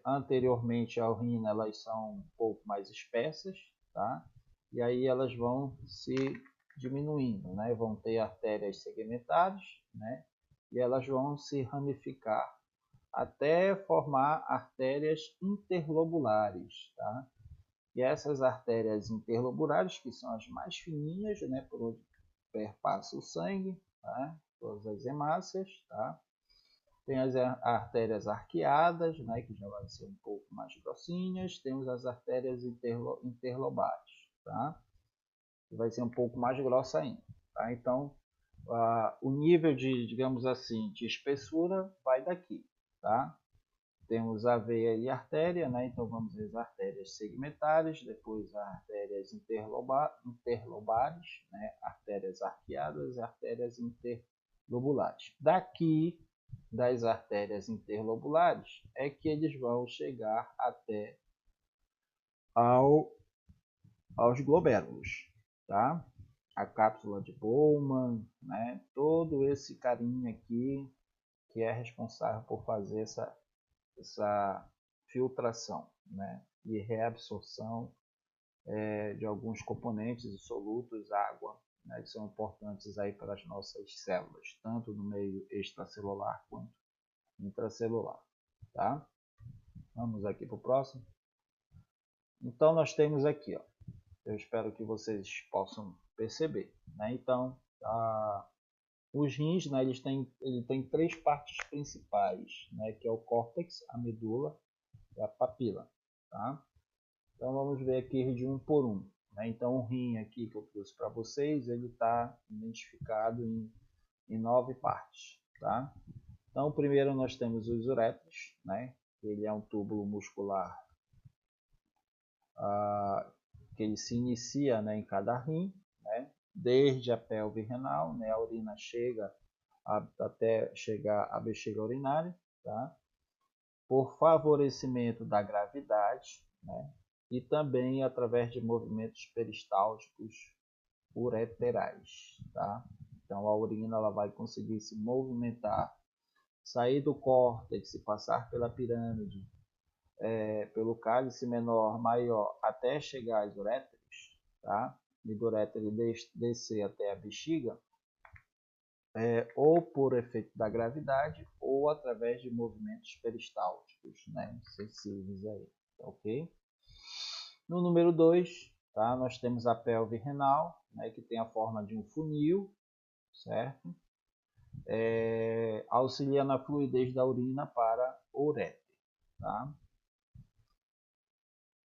[SPEAKER 1] anteriormente ao rim, elas são um pouco mais espessas, tá? E aí elas vão se diminuindo, né? Vão ter artérias segmentares, né? E elas vão se ramificar até formar artérias interlobulares, tá? E essas artérias interlobulares, que são as mais fininhas, né? Por onde perpassa o sangue, tá? Todas as hemácias, tá? Tem as artérias arqueadas, né, que já vai ser um pouco mais grossinhas. Temos as artérias interlobares, tá? Que vai ser um pouco mais grossa ainda. Tá? Então, o nível de, digamos assim, de espessura vai daqui. Tá? Temos a veia e a artéria, né? Então vamos ver as artérias segmentares, depois as artérias interlobares, né? Artérias arqueadas e artérias interlobulares. Daqui das artérias interlobulares é que eles vão chegar até ao aos glomérulos, tá? A cápsula de Bowman, né? Todo esse carinha aqui que é responsável por fazer essa filtração, né? E reabsorção de alguns componentes e solutos, água, né? Que são importantes aí para as nossas células, tanto no meio extracelular quanto intracelular, tá? Vamos aqui para o próximo. Então nós temos aqui, ó, eu espero que vocês possam perceber, né? Então, os rins, né, ele tem três partes principais, né, que é o córtex, a medula e a papila, tá? Então vamos ver aqui de um por um, né? Então o rim aqui que eu trouxe para vocês, ele está identificado em 9 partes, tá? Então primeiro nós temos os uréteres, né? Ele é um túbulo muscular que ele se inicia, né, em cada rim, né? Desde a pelve renal, né? A urina chega até chegar à bexiga urinária, tá? Por favorecimento da gravidade, né? E também através de movimentos peristálticos ureterais, tá? Então a urina ela vai conseguir se movimentar, sair do córtex, passar pela pirâmide, pelo cálice menor, maior, até chegar às uréteres, tá? E do uréter descer até a bexiga, ou por efeito da gravidade ou através de movimentos peristálticos, né, sensíveis aí, ok? No número 2, tá, nós temos a pelve renal, né, que tem a forma de um funil, certo? Auxilia na fluidez da urina para o uréter, tá?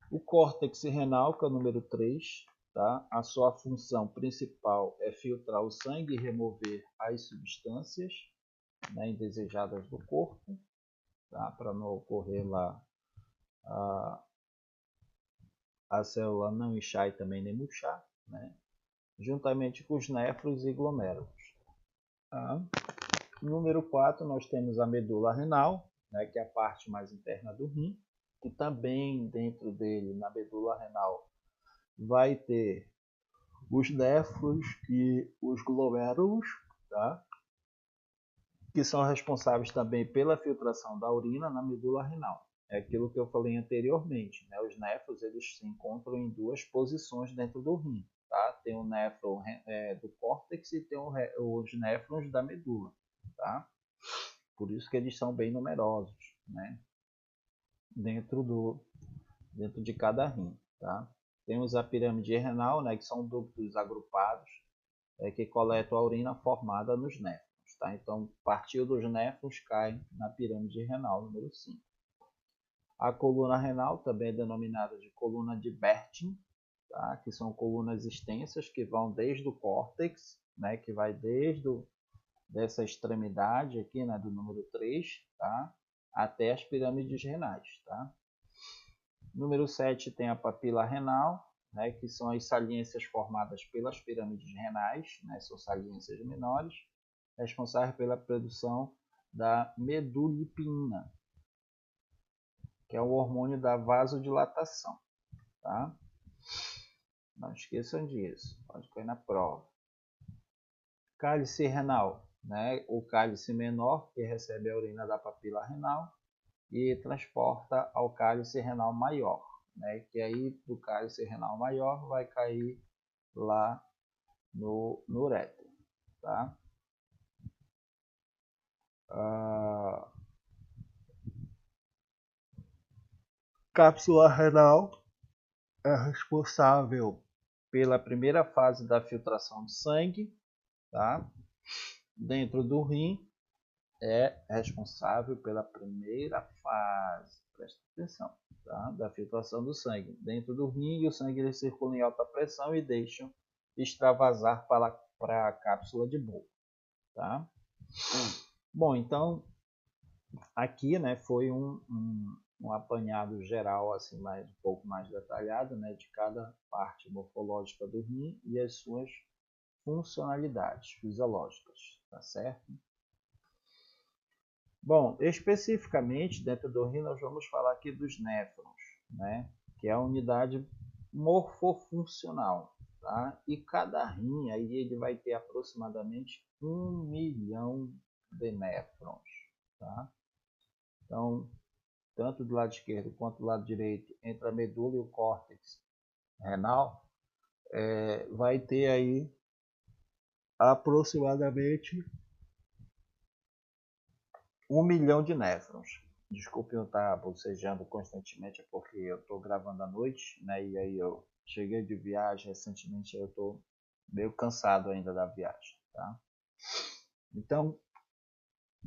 [SPEAKER 1] O córtex renal, que é o número 3, tá? A sua função principal é filtrar o sangue e remover as substâncias, né, indesejadas do corpo, tá? Para não ocorrer lá a célula não inchar e também nem murchar, né? Juntamente com os néfros e glomérulos. Tá? Número 4, nós temos a medula renal, né, que é a parte mais interna do rim, e também dentro dele, na medula renal, vai ter os néfros e os glomérulos, tá? Que são responsáveis também pela filtração da urina na medula renal. É aquilo que eu falei anteriormente, né? Os néfros eles se encontram em duas posições dentro do rim, tá? Tem o néfron do córtex e tem os néfrons da medula, tá? Por isso que eles são bem numerosos, né? Dentro de cada rim, tá? Temos a pirâmide renal, né? Que são ductos agrupados que coletam a urina formada nos néfrons. Tá? Então, partiu dos néfrons, cai na pirâmide renal, número 5. A coluna renal, também é denominada de coluna de Bertin, tá? Que são colunas extensas que vão desde o córtex, né? Que vai dessa extremidade aqui, né? Do número 3, tá? Até as pirâmides renais. Tá? Número 7 tem a papila renal, né? Que são as saliências formadas pelas pirâmides renais, né? São saliências menores, responsável pela produção da medulipina, que é o hormônio da vasodilatação, tá? Não esqueçam disso, pode cair na prova. Cálice renal, né? O cálice menor, que recebe a urina da papila renal e transporta ao cálice renal maior, né? Que aí do cálice renal maior vai cair lá no uréter, tá? Cápsula renal é responsável pela primeira fase da filtração do sangue, tá? Dentro do rim é responsável pela primeira fase, presta atenção, tá? Da filtração do sangue. Dentro do rim, o sangue ele circula em alta pressão e deixa extravasar para a cápsula de Bowman, tá? Bom, então aqui, né, foi um apanhado geral, assim, um pouco mais detalhado, né, de cada parte morfológica do rim e as suas funcionalidades fisiológicas, tá certo? Bom, especificamente dentro do rim nós vamos falar aqui dos néfrons, né, que é a unidade morfofuncional, tá? E cada rim aí ele vai ter aproximadamente 1 milhão de néfrons, tá? Então, tanto do lado esquerdo quanto do lado direito, entre a medula e o córtex renal, vai ter aí aproximadamente 1 milhão de néfrons. Desculpe eu estar bocejando constantemente, é porque eu estou gravando à noite, né? E aí eu cheguei de viagem recentemente, eu estou meio cansado ainda da viagem, tá? Então,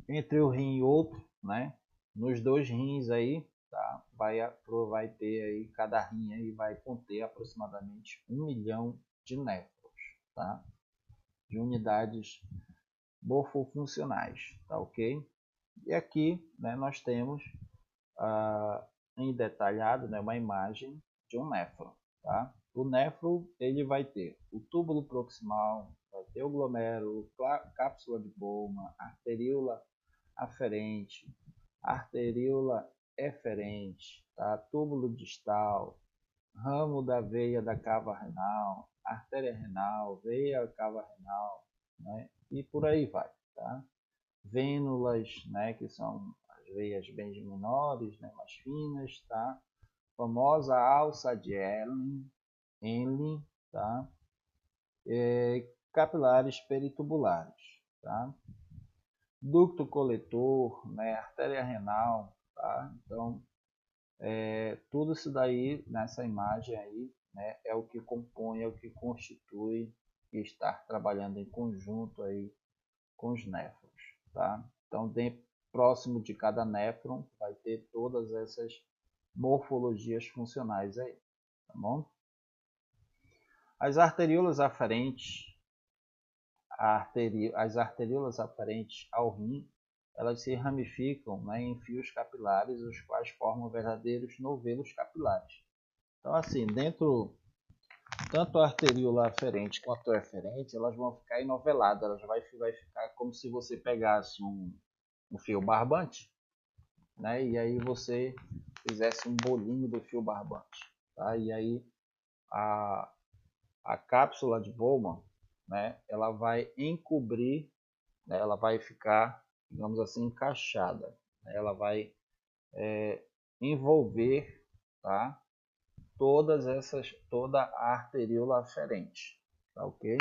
[SPEAKER 1] entre um rim e outro, né? Nos dois rins aí, tá? Vai ter aí, cada rim aí vai conter aproximadamente 1 milhão de néfrons, tá? De unidades morfofuncionais, tá ok? E aqui, né, nós temos em detalhado, né, uma imagem de um néfron, tá? O néfron ele vai ter o túbulo proximal, vai ter o glomérulo, cápsula de Bowman, arteríola aferente, arteríola eferente, tá? Túbulo distal, ramo da veia da cava renal, artéria renal, veia cava renal, né? E por aí vai, tá? Vênulas, né, que são as veias bem menores, né, mais finas, tá? Famosa alça de Henle, tá? Capilares peritubulares, tá? Ducto coletor, né, artéria renal, tá? Então, tudo isso daí nessa imagem aí, né, é o que compõe, é o que constitui estar trabalhando em conjunto aí com os néfrons, tá? Então, próximo de cada néfron vai ter todas essas morfologias funcionais aí, tá bom? As arteríolas aferentes, as arteríolas aferentes ao rim, elas se ramificam, né, em fios capilares, os quais formam verdadeiros novelos capilares. Então, assim, tanto a arteríola aferente quanto a eferente, elas vão ficar enoveladas, elas vai ficar como se você pegasse um fio barbante, né? E aí você fizesse um bolinho do fio barbante, tá? E aí a cápsula de Bowman, né? Ela vai encobrir, né? Ela vai ficar, digamos assim, encaixada, né? Ela vai envolver, tá? Toda a arteríola aferente, tá ok?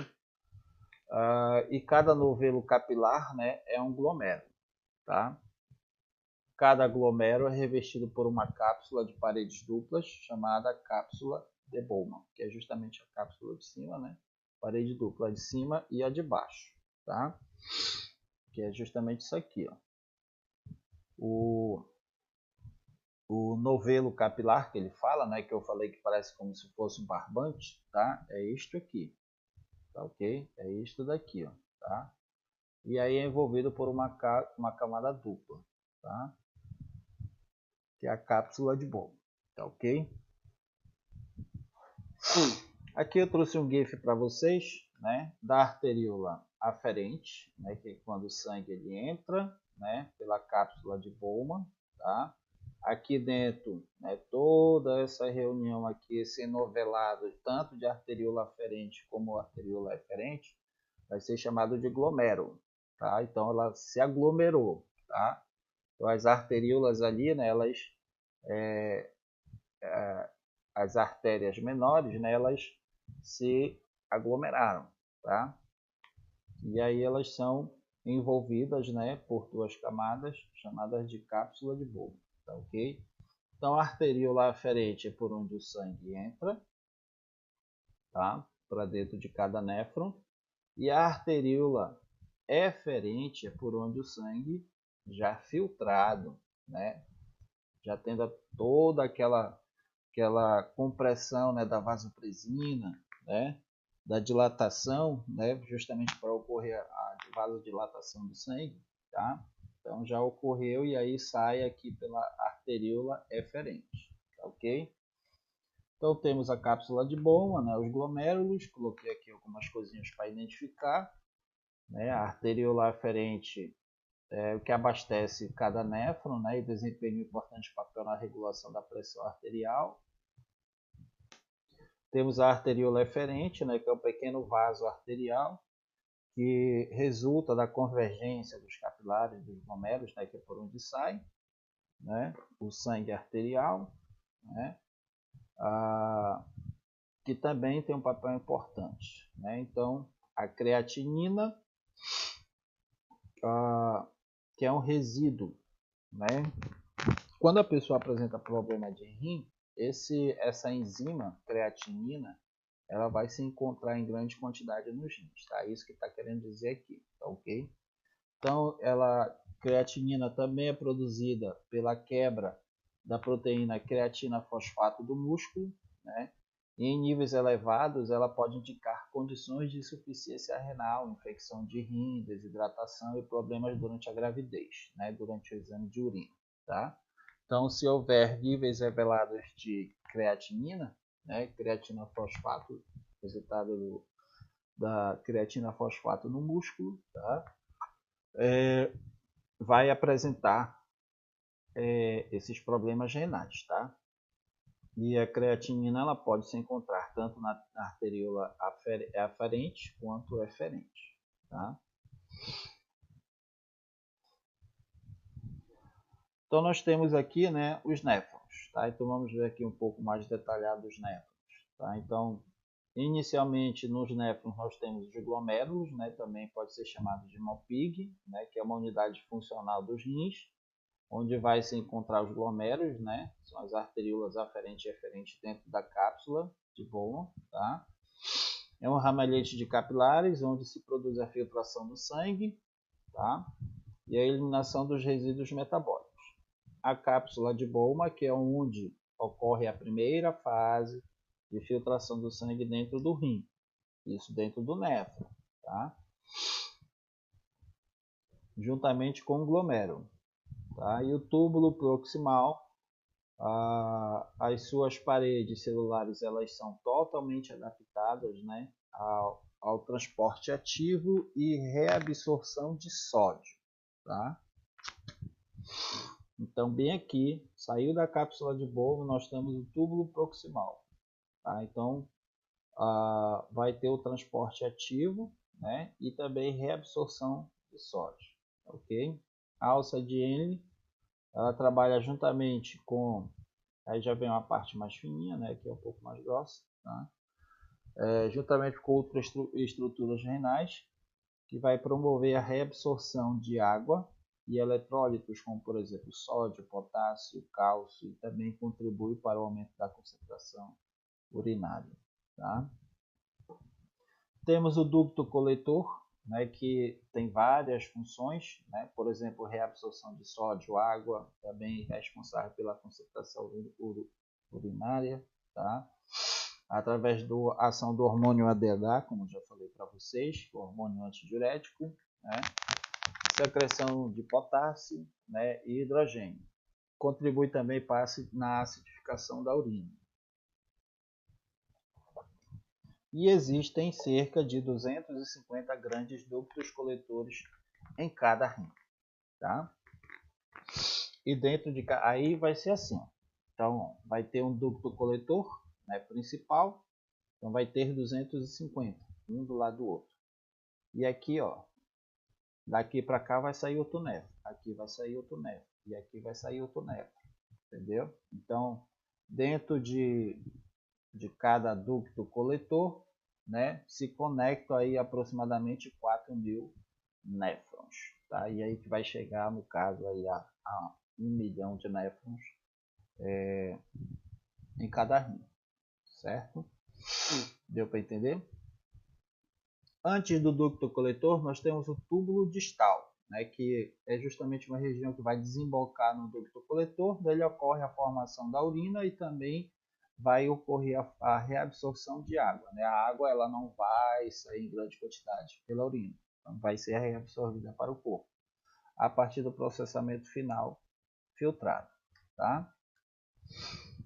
[SPEAKER 1] E cada novelo capilar, né, é um glomérulo, tá? Cada glomérulo é revestido por uma cápsula de paredes duplas, chamada cápsula de Bowman, que é justamente a cápsula de cima, né? Parede dupla, a de cima e a de baixo, tá? Que é justamente isso aqui, ó. O novelo capilar que ele fala, né? Que eu falei que parece como se fosse um barbante, tá? É isto aqui, tá ok? É isto daqui, ó, tá? E aí é envolvido por uma camada dupla, tá? Que é a cápsula de Bowman, tá ok? Aqui eu trouxe um GIF para vocês, né, da arteríola aferente, né, que é quando o sangue ele entra, né, pela cápsula de Bowman, tá? Aqui dentro, né, toda essa reunião aqui, esse novelado, tanto de arteríola aferente como arteríola eferente, vai ser chamado de glomérulo, tá? Então ela se aglomerou, tá? Então as arteríolas ali, né, elas as artérias menores, né, elas se aglomeraram, tá? E aí elas são envolvidas, né, por duas camadas chamadas de cápsula de Bowman, tá ok? Então a arteríola aferente é por onde o sangue entra, tá? Para dentro de cada néfron, e a arteríola eferente é por onde o sangue já filtrado, né? Já tendo toda aquela compressão, né, da vasopresina, né, da dilatação, né, justamente para ocorrer a vasodilatação do sangue, tá? Então já ocorreu e aí sai aqui pela arteríola eferente, tá ok? Então temos a cápsula de Bowman, né, os glomérulos, coloquei aqui algumas coisinhas para identificar, né, a arteríola eferente o que abastece cada néfron, né, e desempenha um importante papel na regulação da pressão arterial. Temos a arteríola eferente, né, que é o pequeno vaso arterial, que resulta da convergência dos capilares dos glomérulos, né, que é por onde sai, né, o sangue arterial, né, que também tem um papel importante, né? Então, a creatinina, que é um resíduo, né? Quando a pessoa apresenta problema de rim, essa enzima creatinina, ela vai se encontrar em grande quantidade nos rins, tá? Isso que está querendo dizer aqui, tá ok? Então, creatinina também é produzida pela quebra da proteína creatina fosfato do músculo, né? E em níveis elevados, ela pode indicar condições de insuficiência renal, infecção de rim, desidratação e problemas durante a gravidez, né? Durante o exame de urina, tá? Então, se houver níveis revelados de creatinina, né? Creatina fosfato, resultado da creatina fosfato no músculo, tá? Vai apresentar esses problemas renais, tá? E a creatinina ela pode se encontrar tanto na arteríola aferente quanto eferente, tá? Então nós temos aqui, né, os néfrons, tá? Então vamos ver aqui um pouco mais detalhado os néfrons, tá? Então, inicialmente nos néfrons nós temos os glomérulos, né? Também pode ser chamado de Malpighi, né? Que é uma unidade funcional dos rins, onde vai se encontrar os glomérulos, né? São as arteríolas aferente e eferente dentro da cápsula de Bowman, tá? É um ramalhete de capilares, onde se produz a filtração do sangue, tá? E a eliminação dos resíduos metabólicos. A cápsula de Bowman, que é onde ocorre a primeira fase de filtração do sangue dentro do rim, isso dentro do néfron, tá? Juntamente com o glomérulo. Tá? E o túbulo proximal, as suas paredes celulares elas são totalmente adaptadas, né, ao transporte ativo e reabsorção de sódio. Tá? Então, bem aqui, saiu da cápsula de Bowman, nós temos o túbulo proximal. Tá? Então, vai ter o transporte ativo, né, e também reabsorção de sódio. Ok? A alça de Henle, ela trabalha juntamente com, aí já vem uma parte mais fininha, né, que é um pouco mais grossa, tá? Juntamente com outras estruturas renais, que vai promover a reabsorção de água e eletrólitos, como por exemplo sódio, potássio, cálcio, e também contribui para o aumento da concentração urinária. Tá? Temos o ducto coletor, né, que tem várias funções, né? Por exemplo, reabsorção de sódio, água, também responsável pela concentração urinária, tá? Através da ação do hormônio ADH, como já falei para vocês, o hormônio antidiurético, né? Secreção de potássio, né, e hidrogênio. Contribui também na acidificação da urina. E existem cerca de 250 grandes ductos coletores em cada rim, tá? E dentro de aí vai ser assim, ó. Então vai ter um ducto coletor, né, principal, então vai ter 250, um do lado do outro. E aqui, ó, daqui para cá vai sair outro néfron, aqui vai sair outro néfron e aqui vai sair outro néfron, entendeu? Então dentro de cada ducto coletor, né, se conectam aí aproximadamente 4.000 néfrons, tá? E aí que vai chegar, no caso, aí a 1 milhão de néfrons em cada rim, certo? Deu para entender? Antes do ducto coletor, nós temos o túbulo distal, né, que é justamente uma região que vai desembocar no ducto coletor, dele ocorre a formação da urina e também vai ocorrer a reabsorção de água. Né? A água ela não vai sair em grande quantidade pela urina, então vai ser reabsorvida para o corpo, a partir do processamento final filtrado. Tá?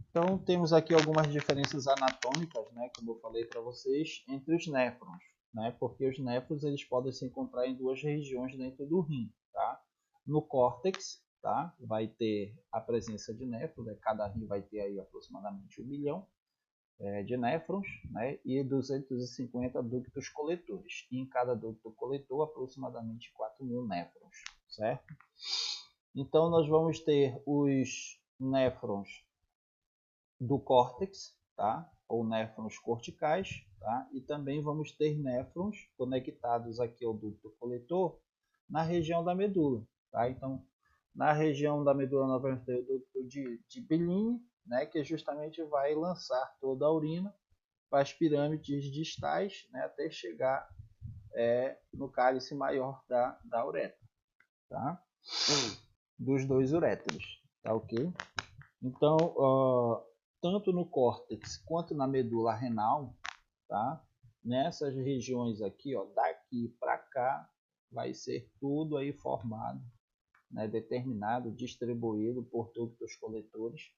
[SPEAKER 1] Então temos aqui algumas diferenças anatômicas, né, como eu falei para vocês, entre os néfrons, né, porque os néfrons eles podem se encontrar em duas regiões dentro do rim. Tá? No córtex, tá, vai ter a presença de néfrons, né, cada rim vai ter aí aproximadamente 1 milhão, de néfrons, né, e 250 ductos coletores. E em cada ducto coletor, aproximadamente 4.000 néfrons, certo? Então, nós vamos ter os néfrons do córtex, tá? Ou néfrons corticais, tá? E também vamos ter néfrons conectados aqui ao ducto coletor na região da medula, tá? Então, na região da medula nós vamos ter o ducto de Bellini, né? Que justamente vai lançar toda a urina para as pirâmides distais, né? Até chegar no cálice maior da uretra, tá? Dos dois uréteros, tá ok? Então, tanto no córtex quanto na medula renal, tá? Nessas regiões aqui, ó, daqui para cá, vai ser tudo aí formado, né, determinado, distribuído por ductos coletores,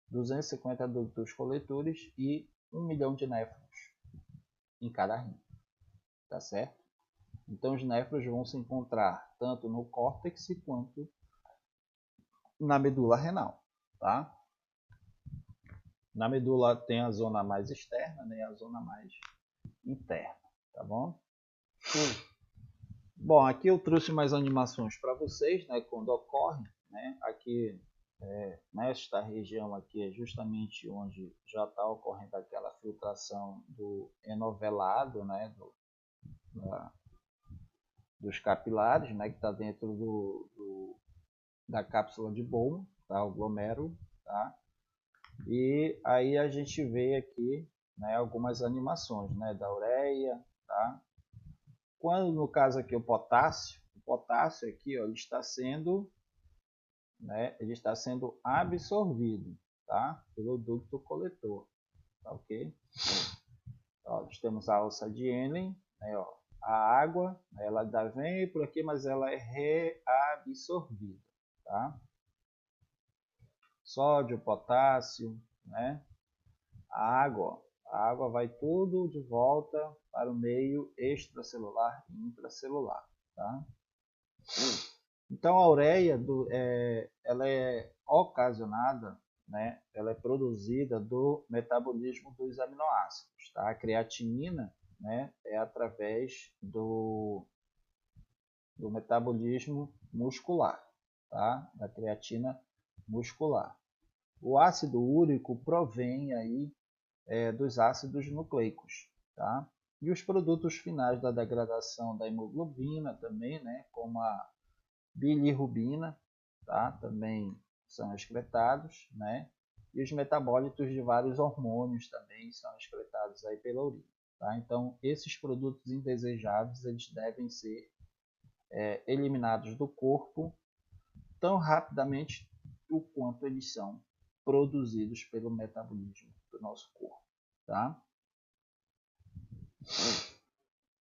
[SPEAKER 1] 250 ductos coletores e 1 milhão de néfrons em cada rim, tá certo? Então, os néfrons vão se encontrar tanto no córtex quanto na medula renal, tá? Na medula tem a zona mais externa, né, e a zona mais interna, tá bom? Bom, aqui eu trouxe mais animações para vocês, né, quando ocorre, né, aqui nesta região aqui é justamente onde já está ocorrendo aquela filtração do enovelado, né, dos capilares, né, que está dentro da cápsula de Bowman, tá, o glomérulo, tá? E aí a gente vê aqui, né, algumas animações, né, da ureia, tá? Quando no caso aqui o potássio aqui, ó, ele está sendo absorvido, tá, pelo ducto coletor, tá ok? Ó, nós temos a alça de Henle, né, ó, a água, ela vem por aqui, mas ela é reabsorvida, tá? Sódio, potássio, né? A água vai tudo de volta para o meio extracelular e intracelular, tá? Então a ureia ela é ocasionada, né? Ela é produzida do metabolismo dos aminoácidos, tá? A creatinina, né, é através do metabolismo muscular, tá? Da creatina muscular. O ácido úrico provém aí dos ácidos nucleicos, tá? E os produtos finais da degradação da hemoglobina também, né, como a bilirrubina, tá? Também são excretados, né? E os metabólitos de vários hormônios também são excretados aí pela urina, tá? Então, esses produtos indesejáveis eles devem ser eliminados do corpo tão rapidamente o quanto eles são produzidos pelo metabolismo do nosso corpo, tá?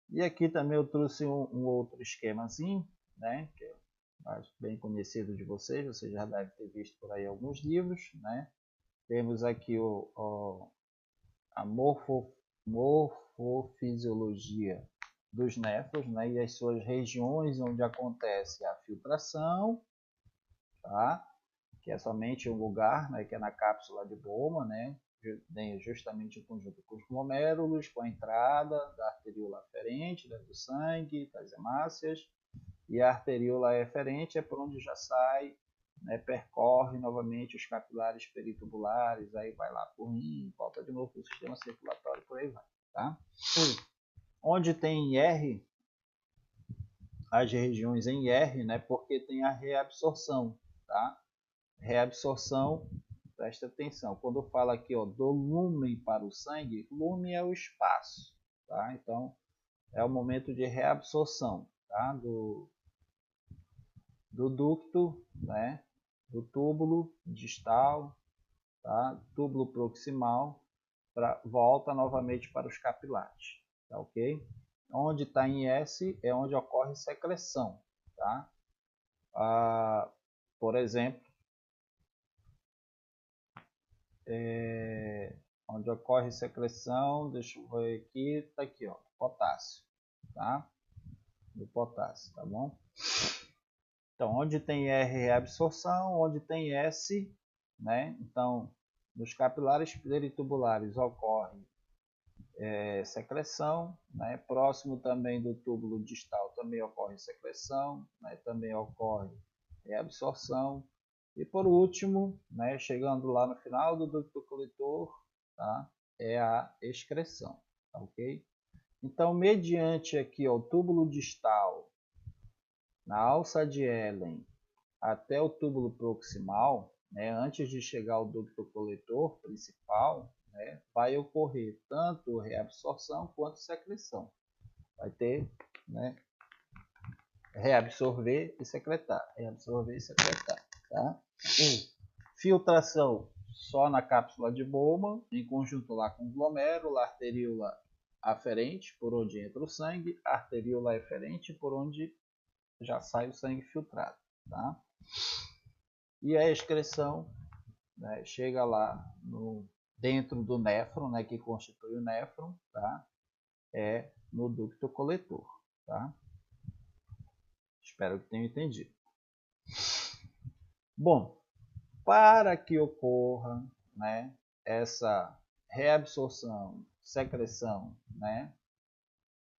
[SPEAKER 1] E aqui também eu trouxe um outro esquemazinho, né, que é bem conhecido de vocês já devem ter visto por aí alguns livros, né? Temos aqui a morfofisiologia dos néfrons, né, e as suas regiões onde acontece a filtração, tá? Que é somente um lugar, né, que é na cápsula de Bowman, né? Justamente em conjunto com os glomérulos, com a entrada da arteríola aferente, né, do sangue, das hemácias, e a arteríola eferente é por onde já sai, né, percorre novamente os capilares peritubulares, aí vai lá por rim, volta de novo para o sistema circulatório, por aí vai, tá? Onde tem R, as regiões em R, né, porque tem a reabsorção, tá? Reabsorção, presta atenção, quando fala aqui, ó, do lúmen para o sangue, lúmen é o espaço, tá? Então, é o momento de reabsorção, tá? Do ducto, né? Do túbulo distal, tá? Túbulo proximal, volta novamente para os capilares, tá ok? Onde está em S é onde ocorre secreção, tá? Por exemplo, onde ocorre secreção, deixa eu ver aqui, tá aqui, ó, potássio, tá? Do potássio, tá bom? Então, onde tem R é absorção, onde tem S, né? Então, Nos capilares peritubulares ocorre secreção, né? Próximo também do túbulo distal também ocorre secreção, né? Também ocorre reabsorção. E por último, né, chegando lá no final do ducto coletor, tá? É a excreção, tá, ok? Então, mediante aqui ó, o túbulo distal, na alça de Ehlen, até o túbulo proximal, né, antes de chegar ao ducto coletor principal, né, vai ocorrer tanto reabsorção quanto secreção. Vai ter, né, reabsorver e secretar, reabsorver e secretar, tá? Filtração só na cápsula de Bowman, em conjunto lá com o glomérulo, arteríola aferente, por onde entra o sangue, arteríola eferente, por onde já sai o sangue filtrado, tá? E a excreção, né, chega lá dentro do néfron, né, que constitui o néfron, tá? É no ducto coletor, tá? Espero que tenham entendido. Bom, para que ocorra, né, essa reabsorção, secreção, né?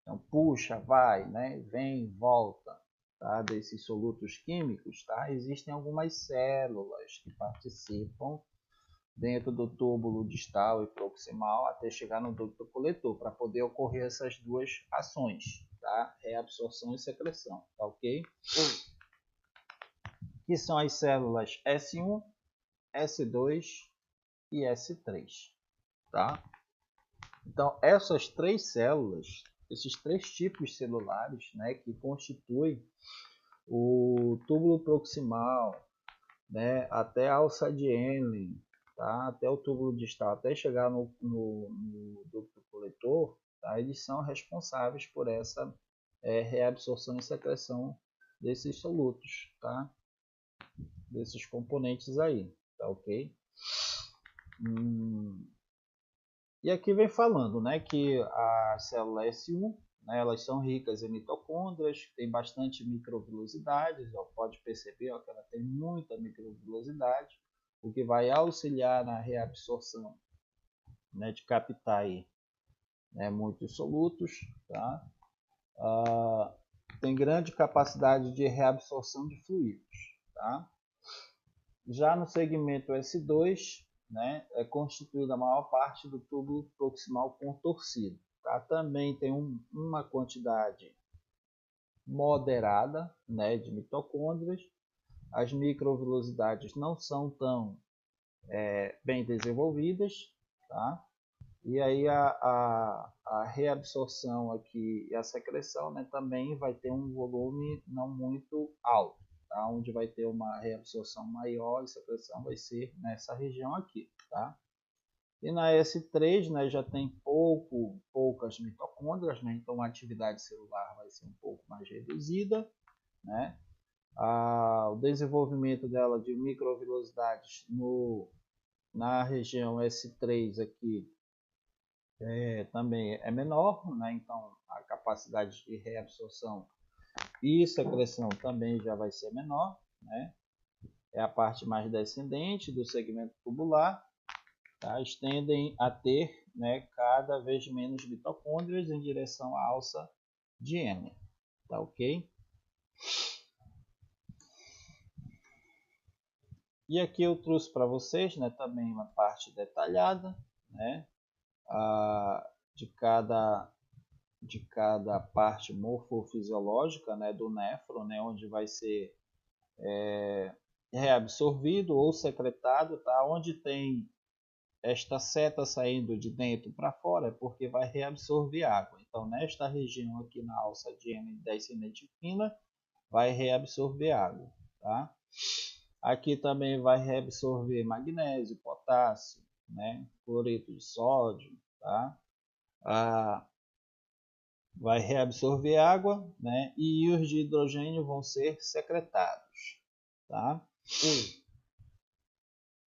[SPEAKER 1] Então puxa, vai, né, vem, volta, tá? Desses solutos químicos, tá? Existem algumas células que participam dentro do túbulo distal e proximal até chegar no ducto coletor, para poder ocorrer essas duas ações, tá? Reabsorção e secreção, tá ok? Que são as células S1, S2 e S3, tá? Então, essas três células, esses três tipos celulares, né, que constituem o túbulo proximal, né, até a alça de Henle, tá, até o túbulo distal, até chegar no ducto coletor, tá, eles são responsáveis por essa reabsorção e secreção desses solutos, tá, desses componentes aí, tá ok? E aqui vem falando, né, que a célula S1, né, elas são ricas em mitocôndrias, tem bastante microvilosidades, ó, pode perceber ó, que ela tem muita microvilosidade, o que vai auxiliar na reabsorção, né, de captar aí, né, muitos solutos, tá? Tem grande capacidade de reabsorção de fluidos, tá? Já no segmento S2, né, é constituída a maior parte do túbulo proximal contorcido. Tá? Também tem uma quantidade moderada, né, de mitocôndrias. As microvilosidades não são tão bem desenvolvidas, tá? E aí a reabsorção aqui e a secreção, né, também vai ter um volume não muito alto, tá? Onde vai ter uma reabsorção maior e secreção vai ser nessa região aqui, tá? E na S3, né, já tem poucas mitocôndrias, né, então a atividade celular vai ser um pouco mais reduzida, né? O desenvolvimento dela de microvilosidades na região S3 aqui também é menor, né? Então a capacidade de reabsorção e secreção também já vai ser menor, né? É a parte mais descendente do segmento tubular, tá? Tendem a ter, né, cada vez menos mitocôndrias em direção à alça de Henle, tá ok? E aqui eu trouxe para vocês, né, também uma parte detalhada, né, de cada parte morfofisiológica, né, do néfron, né, onde vai ser reabsorvido ou secretado, tá? Onde tem esta seta saindo de dentro para fora é porque vai reabsorver água. Então, nesta região aqui na alça de Henle descendente fina, vai reabsorver água, tá? Aqui também vai reabsorver magnésio, potássio, né? Cloreto de sódio, tá? Vai reabsorver água, né? E íons de hidrogênio vão ser secretados, tá?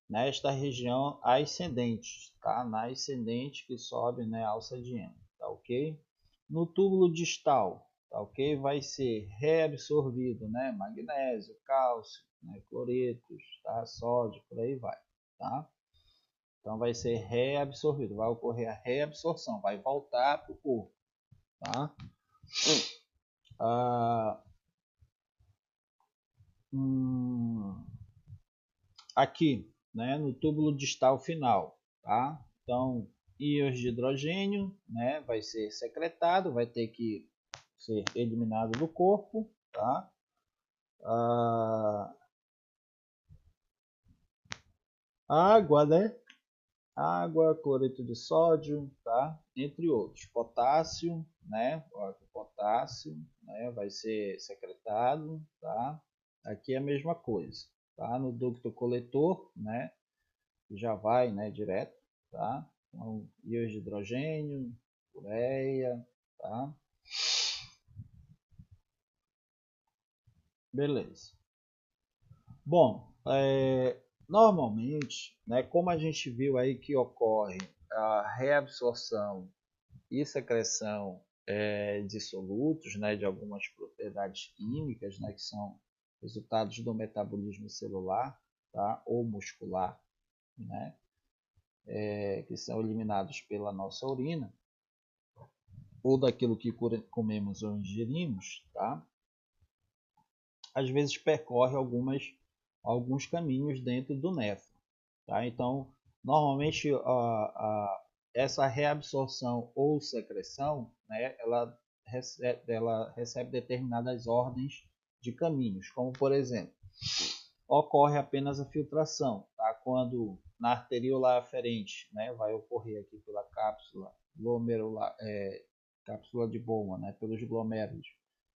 [SPEAKER 1] Nesta região ascendente, tá? Na ascendente que sobe, né, a alça de Henle, tá ok? No túbulo distal, tá ok? Vai ser reabsorvido, né, magnésio, cálcio, né, cloretos, tá? Sódio, por aí vai, tá? Então vai ser reabsorvido, vai ocorrer a reabsorção, vai voltar para o corpo, tá? Aqui, né, no túbulo distal final, tá? Então, íons de hidrogênio, né, vai ser secretado, vai ter que ser eliminado do corpo, tá? Água, né? Água, cloreto de sódio, tá? Entre outros. Potássio, né? O potássio, né? Vai ser secretado, tá? Aqui é a mesma coisa, tá? No ducto coletor, né? Já vai, né? Direto, tá? Então, íons de hidrogênio, ureia, tá? Beleza. Bom, normalmente, né? Como a gente viu aí que ocorre a reabsorção e secreção de solutos, né, de algumas propriedades químicas, né, que são resultados do metabolismo celular, tá, ou muscular, né, que são eliminados pela nossa urina, ou daquilo que comemos ou ingerimos, tá, às vezes percorre alguns caminhos dentro do néfron. Tá? Então, normalmente essa reabsorção ou secreção, né, ela recebe determinadas ordens de caminhos, como por exemplo, ocorre apenas a filtração, tá? Quando na arteríola aferente, né, vai ocorrer aqui pela cápsula glomerular, cápsula de Bowman, né, pelos glomérulos.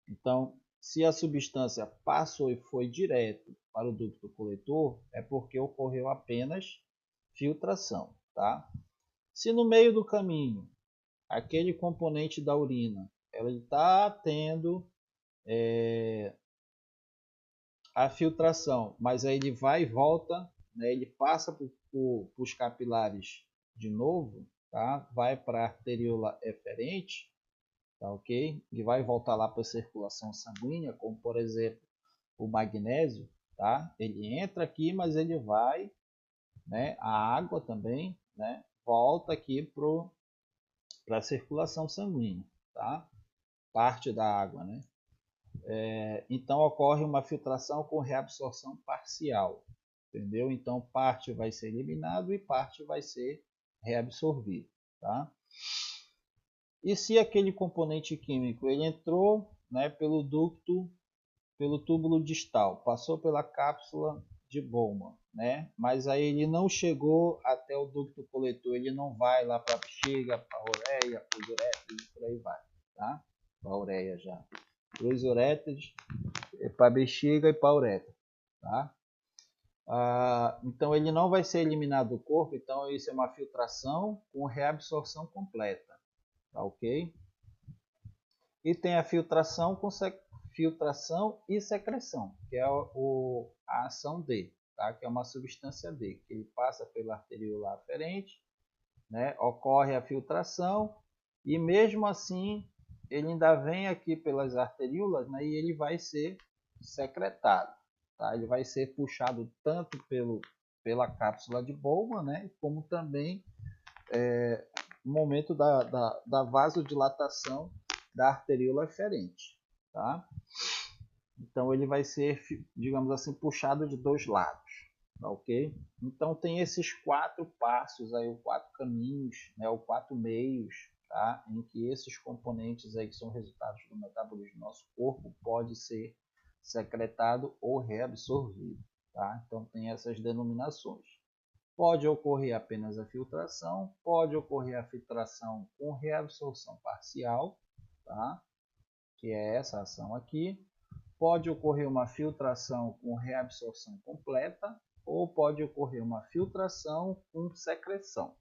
[SPEAKER 1] Então, se a substância passou e foi direto para o ducto coletor, é porque ocorreu apenas filtração, tá? Se no meio do caminho, aquele componente da urina, ela está tendo a filtração, mas aí ele vai e volta, né? Ele passa por os capilares de novo, tá? Vai para a arteríola eferente, tá ok? E vai voltar lá para a circulação sanguínea, como por exemplo o magnésio, tá? Ele entra aqui, mas ele vai, né? A água também, né? Volta aqui para a circulação sanguínea, tá? Parte da água, né? Então ocorre uma filtração com reabsorção parcial, entendeu? Então parte vai ser eliminado e parte vai ser reabsorvido, tá? E se aquele componente químico ele entrou, né, pelo túbulo distal, passou pela cápsula de Bowman, né? Mas aí ele não chegou até o ducto coletor, ele não vai lá para a bexiga, para a ureia, para os uréteres e por aí vai, tá? Para a ureia já. Para os uréteres, para a bexiga e para a uretra, tá? Então ele não vai ser eliminado do corpo, então isso é uma filtração com reabsorção completa, tá ok? E tem a filtração com filtração e secreção, que é a ação D, tá? Que é uma substância D, que ele passa pela arteríola aferente, né? Ocorre a filtração e mesmo assim ele ainda vem aqui pelas arteríolas, né? E ele vai ser secretado, tá? Ele vai ser puxado tanto pela cápsula de Bowman, né? Como também no momento da vasodilatação da arteríola eferente, tá? Então ele vai ser, digamos assim, puxado de dois lados, tá ok? Então tem esses 4 passos aí, os 4 caminhos, né, os 4 meios, tá? Em que esses componentes aí que são resultados do metabolismo do nosso corpo pode ser secretado ou reabsorvido, tá? Então tem essas denominações. Pode ocorrer apenas a filtração, pode ocorrer a filtração com reabsorção parcial, tá? Que é essa ação aqui. Pode ocorrer uma filtração com reabsorção completa ou pode ocorrer uma filtração com secreção,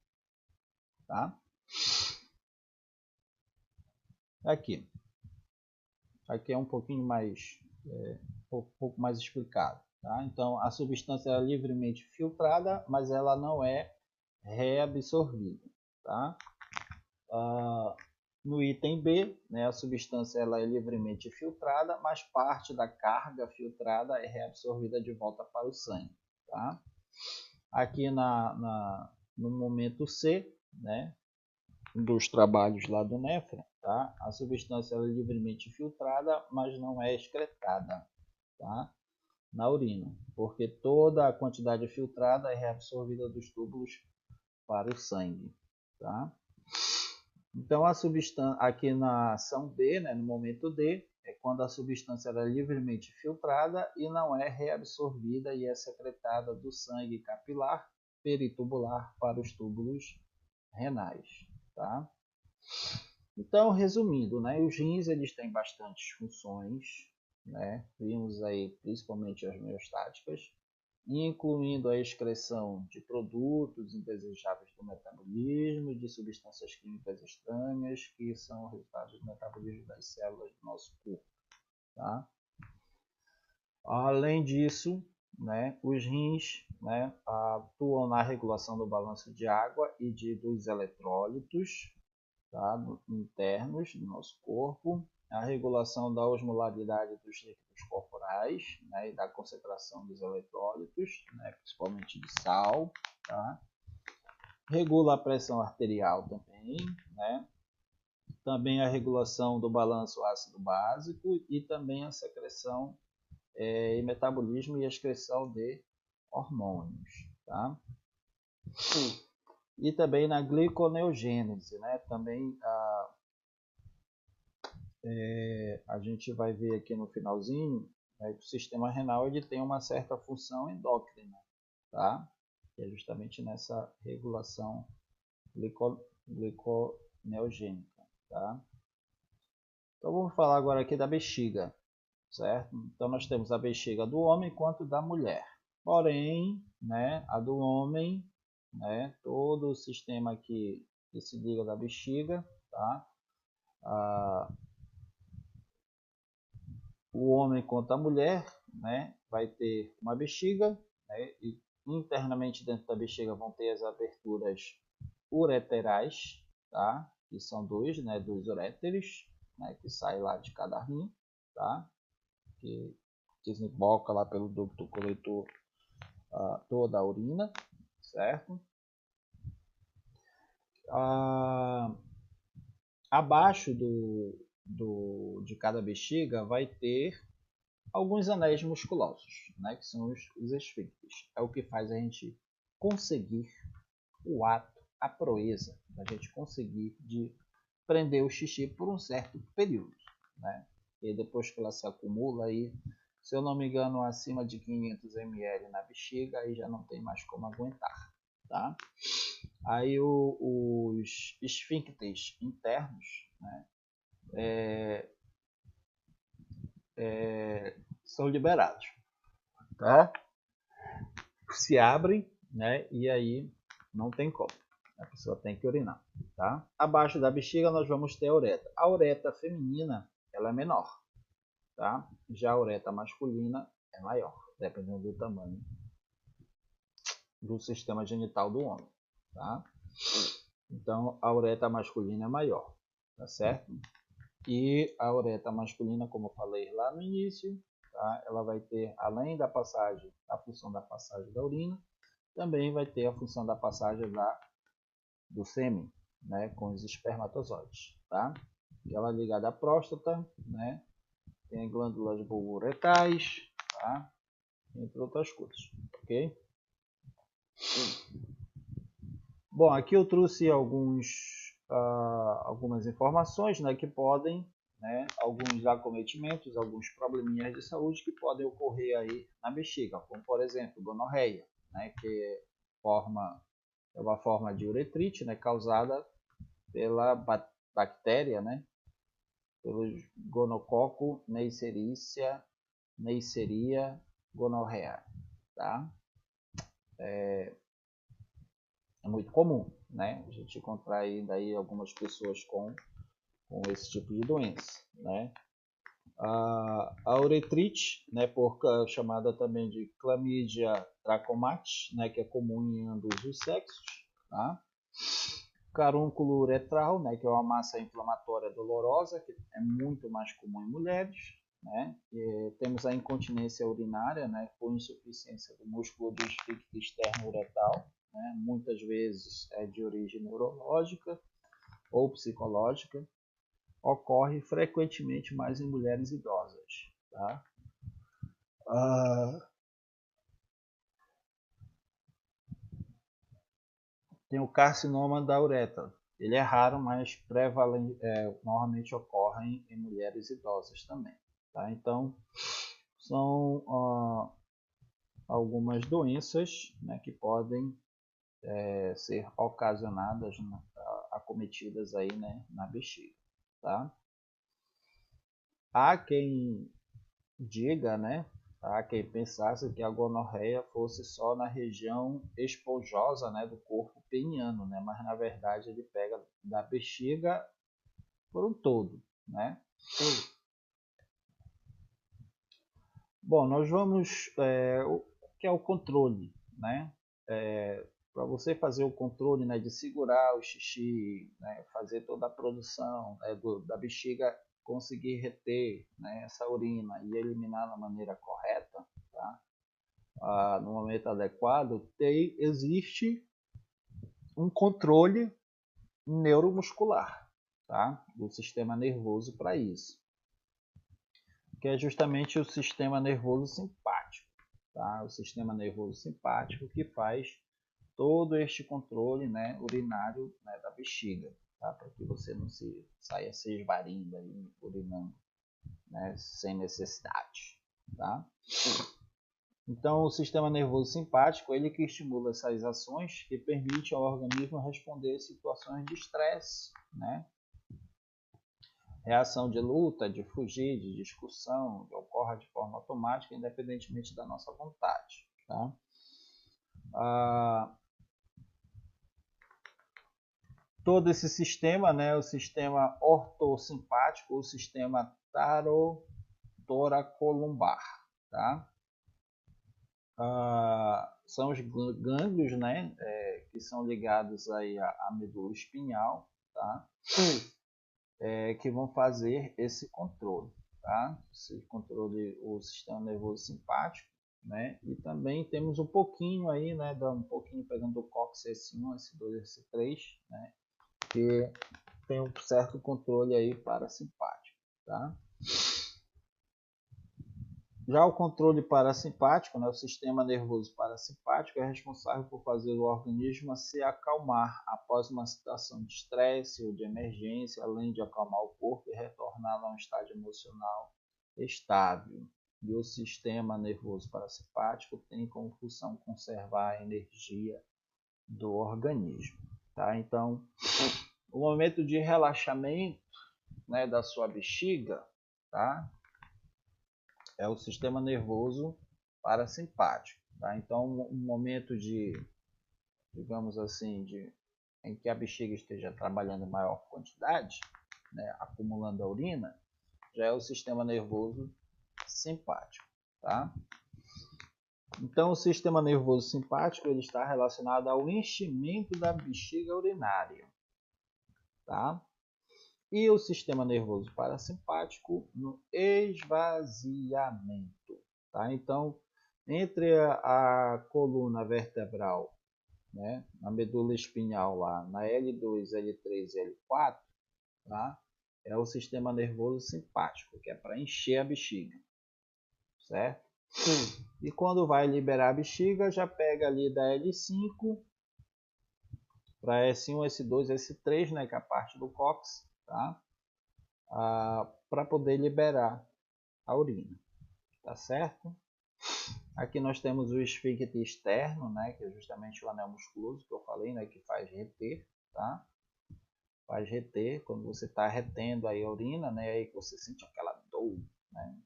[SPEAKER 1] tá? Aqui é um pouquinho mais, um pouco mais explicado, tá? Então a substância é livremente filtrada, mas ela não é reabsorvida, tá? No item B, né, a substância ela é livremente filtrada, mas parte da carga filtrada é reabsorvida de volta para o sangue, tá? Aqui no momento C, né, dos trabalhos lá do Nefra, tá? A substância é livremente filtrada, mas não é excretada, tá? Na urina, porque toda a quantidade filtrada é reabsorvida dos túbulos para o sangue, tá? Então a substância aqui na ação D, né, no momento D, é quando a substância é livremente filtrada e não é reabsorvida e é secretada do sangue capilar peritubular para os túbulos renais, tá? Então, resumindo, né, os rins eles têm bastantes funções, né? Vimos aí principalmente as homeostáticas, incluindo a excreção de produtos indesejáveis do metabolismo e de substâncias químicas estranhas, que são resultados do metabolismo das células do nosso corpo, tá? Além disso, né, os rins, né, atuam na regulação do balanço de água e dos eletrólitos, tá, internos do nosso corpo, a regulação da osmolaridade dos líquidos corporais, né, e da concentração dos eletrólitos, né, principalmente de sal, tá? Regula a pressão arterial também, né? Também a regulação do balanço ácido-básico e também a secreção e metabolismo e a excreção de hormônios, tá? E também na gliconeogênese, né? Também a gente vai ver aqui no finalzinho, né, que o sistema renal ele tem uma certa função endócrina, tá? Que é justamente nessa regulação gliconeogênica, tá? Então vamos falar agora aqui da bexiga, certo? Então nós temos a bexiga do homem quanto da mulher. Porém, né, a do homem, né, todo o sistema aqui que se liga da bexiga, tá? O homem quanto a mulher, né, vai ter uma bexiga, né, e internamente dentro da bexiga vão ter as aberturas ureterais, tá? Que são dois uréteres, né, que saem lá de cada rim, tá? Que desemboca lá pelo ducto coletor toda a urina, certo? Abaixo de cada bexiga vai ter alguns anéis musculosos, né, que são os esfíncteres. É o que faz a gente conseguir o ato, a proeza, a gente conseguir de prender o xixi por um certo período, né? E depois que ela se acumula aí, se eu não me engano, acima de 500 ml na bexiga, aí já não tem mais como aguentar, tá? Aí os esfíncteres internos, né, são liberados, tá? Se abrem, né, e aí não tem como. A pessoa tem que urinar, tá? Abaixo da bexiga nós vamos ter a uretra. A uretra feminina, ela é menor, tá? Já a uretra masculina é maior, dependendo do tamanho do sistema genital do homem, tá? Então a uretra masculina é maior, tá certo? E a uretra masculina, como eu falei lá no início, tá? Ela vai ter, além da passagem, a função da passagem da urina, também vai ter a função da passagem do sêmen, né, com os espermatozoides, tá? Ela é ligada à próstata, né? Tem glândulas bulboretais, tá? Entre outras coisas, ok? Bom, aqui eu trouxe algumas informações, né, que podem, né, alguns acometimentos, alguns probleminhas de saúde que podem ocorrer aí na bexiga, como por exemplo, gonorreia, né, que é uma forma de uretrite, né, causada pela bactéria, né, pelo gonococo Neisseria gonorrhea, tá? É muito comum, né, a gente encontrar aí daí algumas pessoas com esse tipo de doença, né? A uretrite, né, chamada também de Chlamydia trachomatis, né, que é comum em ambos os sexos, tá? Carúnculo uretral, né, que é uma massa inflamatória dolorosa, que é muito mais comum em mulheres, né? Temos a incontinência urinária, né, por insuficiência do músculo do esfíncter externo uretral, né, muitas vezes é de origem neurológica ou psicológica, ocorre frequentemente mais em mulheres idosas. Tá? Tem o carcinoma da uretra. Ele é raro, mas normalmente ocorre em mulheres idosas também. Tá? Então, são algumas doenças, né, que podem ser ocasionadas, acometidas aí, né, na bexiga. Tá? Há quem diga, né, há quem pensasse que a gonorreia fosse só na região esponjosa, né, do corpo peniano, né, mas na verdade ele pega da bexiga por um todo, né. Bom, nós vamos, o que é o controle, né? Para você fazer o controle, né, de segurar o xixi, né, fazer toda a produção, né, da bexiga, conseguir reter, né, essa urina e eliminar da maneira correta, tá? No momento adequado, existe um controle neuromuscular, tá? Do sistema nervoso para isso, que é justamente o sistema nervoso simpático. Tá? O sistema nervoso simpático que faz todo este controle, né, urinário, né, da bexiga, tá? Para que você não saia se esvarindo aí, urinando, né, sem necessidade. Tá? Então, o sistema nervoso simpático ele que estimula essas ações que permite ao organismo responder a situações de estresse, né? Reação de luta, de fugir, de discussão, que ocorra de forma automática, independentemente da nossa vontade. Tá? Todo esse sistema, né, o sistema ortossimpático, o sistema toracolumbar, tá? São os gânglios, né, que são ligados aí à medula espinhal, tá? Que vão fazer esse controle, tá? Esse controle, o sistema nervoso simpático, né? E também temos um pouquinho aí, né, um pouquinho pegando o cóccix S1, S2, S3, né? Que tem um certo controle aí parasimpático, tá? Já o controle parasimpático, né, o sistema nervoso parasimpático é responsável por fazer o organismo se acalmar após uma situação de estresse ou de emergência, além de acalmar o corpo e retornar a um estado emocional estável. E o sistema nervoso parasimpático tem como função conservar a energia do organismo. Tá? Então, o momento de relaxamento, né, da sua bexiga, tá? É o sistema nervoso parasimpático. Tá? Então, um momento de, digamos assim, em que a bexiga esteja trabalhando em maior quantidade, né, acumulando a urina, já é o sistema nervoso simpático. Tá? Então, o sistema nervoso simpático ele está relacionado ao enchimento da bexiga urinária. Tá? E o sistema nervoso parasimpático no esvaziamento. Tá? Então, entre a coluna vertebral, né, a medula espinhal lá, na L2, L3 e L4, tá? É o sistema nervoso simpático, que é para encher a bexiga, certo? E quando vai liberar a bexiga, já pega ali da L5 para S1, S2, S3, né, que é a parte do cóccix, tá? Para poder liberar a urina, tá certo? Aqui nós temos o esfíncter externo, né, que é justamente o anel musculoso que eu falei, né, que faz reter, tá? Faz reter, quando você está retendo aí a urina, né, aí você sente aquela dor, né,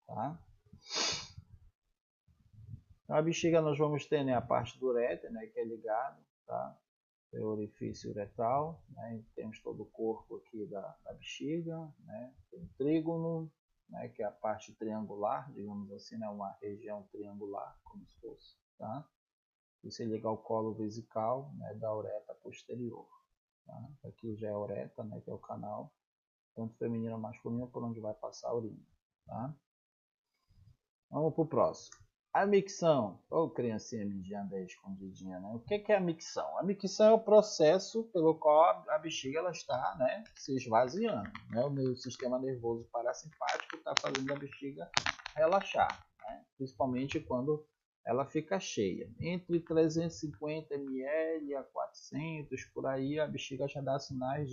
[SPEAKER 1] tá? Na bexiga nós vamos ter, né, a parte do uréter, né, que é ligado, tá? É o orifício uretral, né? Temos todo o corpo aqui da bexiga, né? Tem o trígono, né? Que é a parte triangular, digamos assim, né? Uma região triangular, como se fosse, tá? E se liga ao colo vesical, né? Da uretra posterior, tá? Aqui já é a uretra, né? Que é o canal, tanto feminino ou masculino, por onde vai passar a urina, tá? Vamos para o próximo. A micção, ou criancinha mijando aí escondidinha, né? O que é a micção? A micção é o processo pelo qual a bexiga ela está, né, se esvaziando, né? O meu sistema nervoso parasimpático está fazendo a bexiga relaxar, né? Principalmente quando ela fica cheia. Entre 350 ml a 400, por aí, a bexiga já dá sinais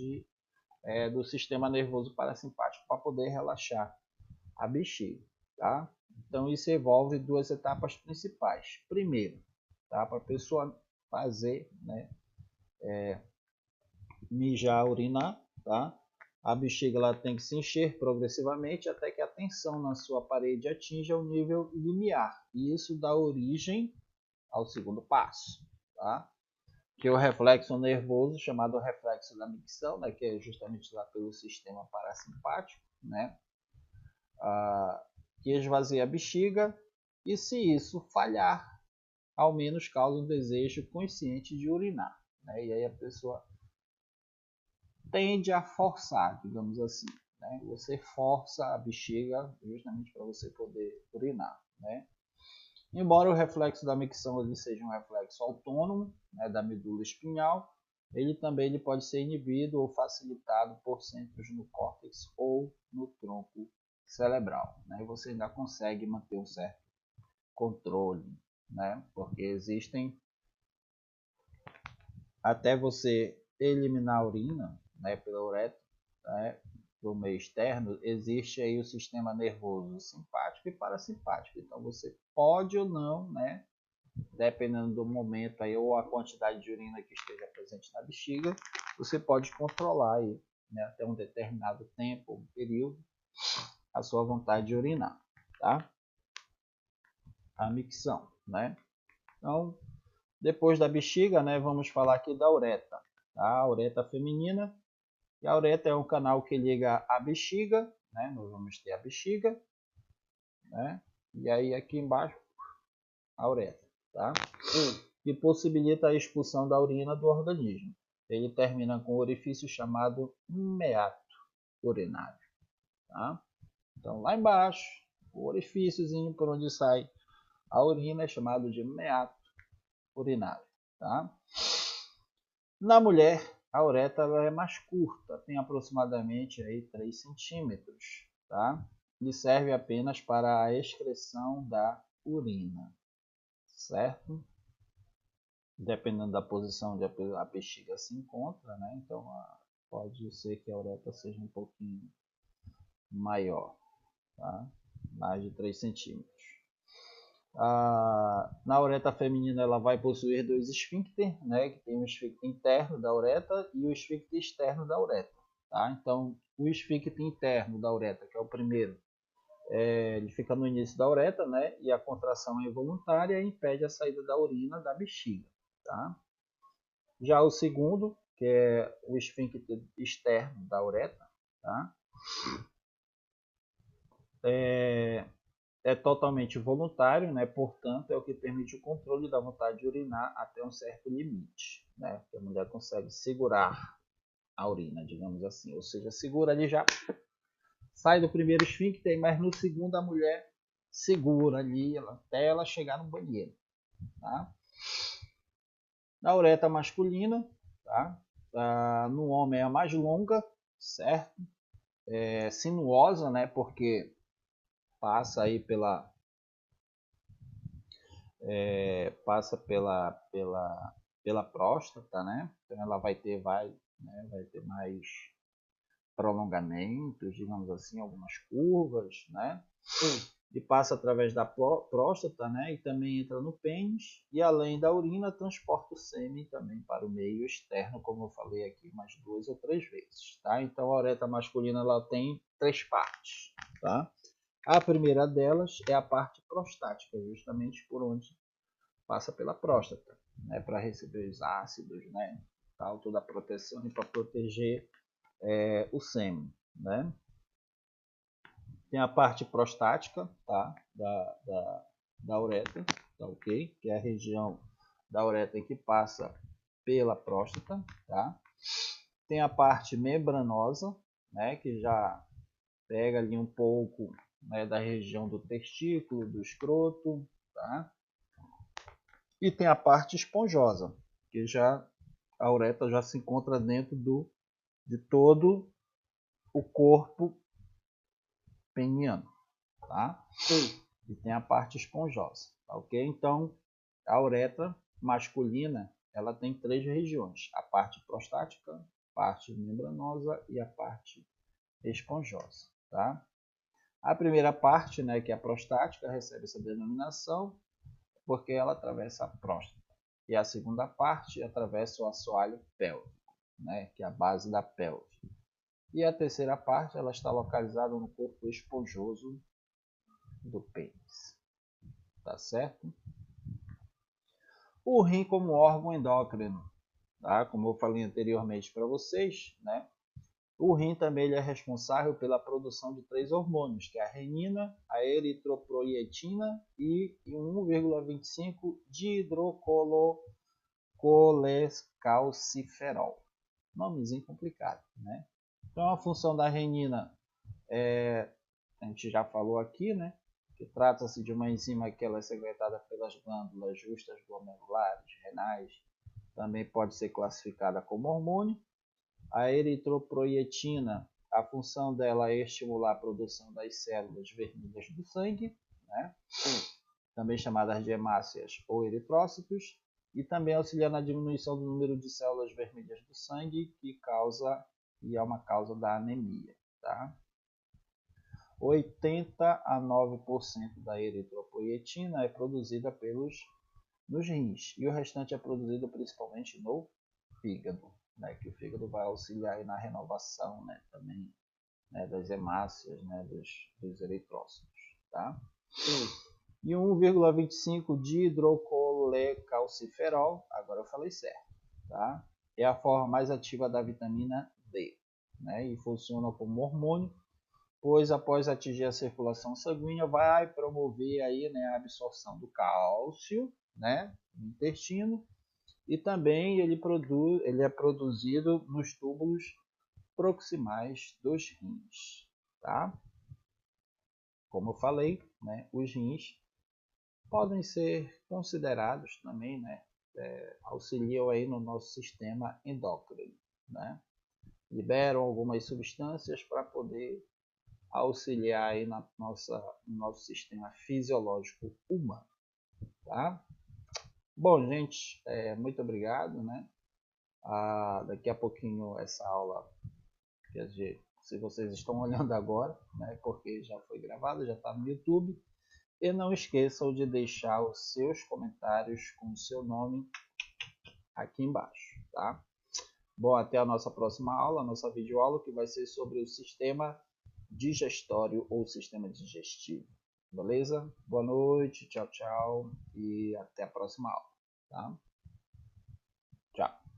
[SPEAKER 1] do sistema nervoso parasimpático para poder relaxar a bexiga, tá? Então isso envolve duas etapas principais. Primeiro, tá? Para a pessoa fazer, né, mijar, urinar, tá? A bexiga ela tem que se encher progressivamente até que a tensão na sua parede atinja o nível limiar. E isso dá origem ao segundo passo, tá? Que é o reflexo nervoso, chamado reflexo da micção, né? Que é justamente lá pelo sistema parasimpático, né? Que esvazia a bexiga, e se isso falhar, ao menos causa um desejo consciente de urinar, né? E aí a pessoa tende a forçar, digamos assim, né? Você força a bexiga justamente para você poder urinar, né? Embora o reflexo da micção ele seja um reflexo autônomo, né, da medula espinhal, ele pode ser inibido ou facilitado por centros no córtex ou no tronco cerebral, né? E você ainda consegue manter um certo controle, né? Porque existem, até você eliminar a urina, né, pela uretra, né, do meio externo, existe aí o sistema nervoso simpático e parasimpático. Então você pode ou não, né, dependendo do momento aí, ou a quantidade de urina que esteja presente na bexiga, você pode controlar aí, né, até um determinado tempo, um período, a sua vontade de urinar, tá? A micção, né? Então, depois da bexiga, né, vamos falar aqui da uretra, tá? A uretra feminina, e a uretra é um canal que liga a bexiga, né? Nós vamos ter a bexiga, né? E aí aqui embaixo a uretra, tá? Que possibilita a expulsão da urina do organismo. Ele termina com um orifício chamado meato urinário, tá? Então lá embaixo, o orifíciozinho por onde sai a urina é chamado de meato urinário, tá? Na mulher, a uretra ela é mais curta, tem aproximadamente aí 3 centímetros, tá? E serve apenas para a excreção da urina, certo? Dependendo da posição onde a bexiga se encontra, né? Então pode ser que a uretra seja um pouquinho maior, tá? Mais de 3 centímetros. Na uretra feminina ela vai possuir dois esfíncteres, né? Que tem o esfíncter interno da uretra e o esfíncter externo da uretra, tá? Então o esfíncter interno da uretra, que é o primeiro, ele fica no início da uretra, né? E a contração é involuntária e impede a saída da urina da bexiga, tá? Já o segundo, que é o esfíncter externo da uretra, tá? É totalmente voluntário, né? Portanto, é o que permite o controle da vontade de urinar até um certo limite, né? Que a mulher consegue segurar a urina, digamos assim. Ou seja, segura ali já, sai do primeiro esfíncter, mas no segundo a mulher segura ali até ela chegar no banheiro, tá? Na uretra masculina, tá? No homem é a mais longa, certo? É sinuosa, né? Porque passa aí passa pela próstata, né? Então ela vai ter mais prolongamentos, digamos assim, algumas curvas, né? E passa através da próstata, né? E também entra no pênis, e além da urina transporta o sêmen também para o meio externo, como eu falei aqui mais 2 ou 3 vezes, tá? Então a uretra masculina ela tem 3 partes, tá? A primeira delas é a parte prostática, justamente por onde passa pela próstata, né, para receber os ácidos, né, tal, toda a proteção e para proteger o sêmen, né. Tem a parte prostática, tá, da uretra, tá, ok? Que é a região da uretra que passa pela próstata, tá? Tem a parte membranosa, né, que já pega ali um pouco, né, da região do testículo, do escroto, tá? E tem a parte esponjosa, que já a uretra já se encontra dentro de todo o corpo peniano, tá? E tem a parte esponjosa, tá ok? Então, a uretra masculina, ela tem 3 regiões: a parte prostática, a parte membranosa e a parte esponjosa, tá? A primeira parte, né, que é a prostática, recebe essa denominação porque ela atravessa a próstata. E a segunda parte atravessa o assoalho pélvico, né, que é a base da pelve. E a terceira parte, ela está localizada no corpo esponjoso do pênis. Tá certo? O rim como órgão endócrino, tá? Como eu falei anteriormente para vocês, né? O rim também ele é responsável pela produção de 3 hormônios, que é a renina, a eritropoietina e 1,25 dihidrocolescalciferol. Nomezinho complicado, né? Então a função da renina a gente já falou aqui, né? Que trata-se de uma enzima que ela é secretada pelas glândulas justas glomerulares, renais, também pode ser classificada como hormônio. A eritropoietina, a função dela é estimular a produção das células vermelhas do sangue, né? Também chamadas de hemácias ou eritrócitos, e também auxiliar na diminuição do número de células vermelhas do sangue, que é uma causa da anemia, tá? 80 a 9% da eritropoietina é produzida nos rins, e o restante é produzido principalmente no fígado, né, que o fígado vai auxiliar aí na renovação, né, também, né, das hemácias, né, dos eritrócitos, tá? E 1,25 dihidrocolecalciferol, agora eu falei certo, tá? É a forma mais ativa da vitamina D, né, e funciona como hormônio, pois após atingir a circulação sanguínea vai promover aí, né, a absorção do cálcio, né, no intestino, e também ele é produzido nos túbulos proximais dos rins, tá? Como eu falei, né, os rins podem ser considerados também, né, auxiliam aí no nosso sistema endócrino, né? Liberam algumas substâncias para poder auxiliar aí no nosso sistema fisiológico humano, tá? Bom, gente, muito obrigado, né? Daqui a pouquinho essa aula, quer dizer, se vocês estão olhando agora, né? Porque já foi gravada, já está no YouTube. E não esqueçam de deixar os seus comentários com o seu nome aqui embaixo, tá? Bom, até a nossa próxima aula, a nossa videoaula, que vai ser sobre o sistema digestório ou sistema digestivo. Beleza? Boa noite, tchau, tchau e até a próxima aula, tá? Tchau.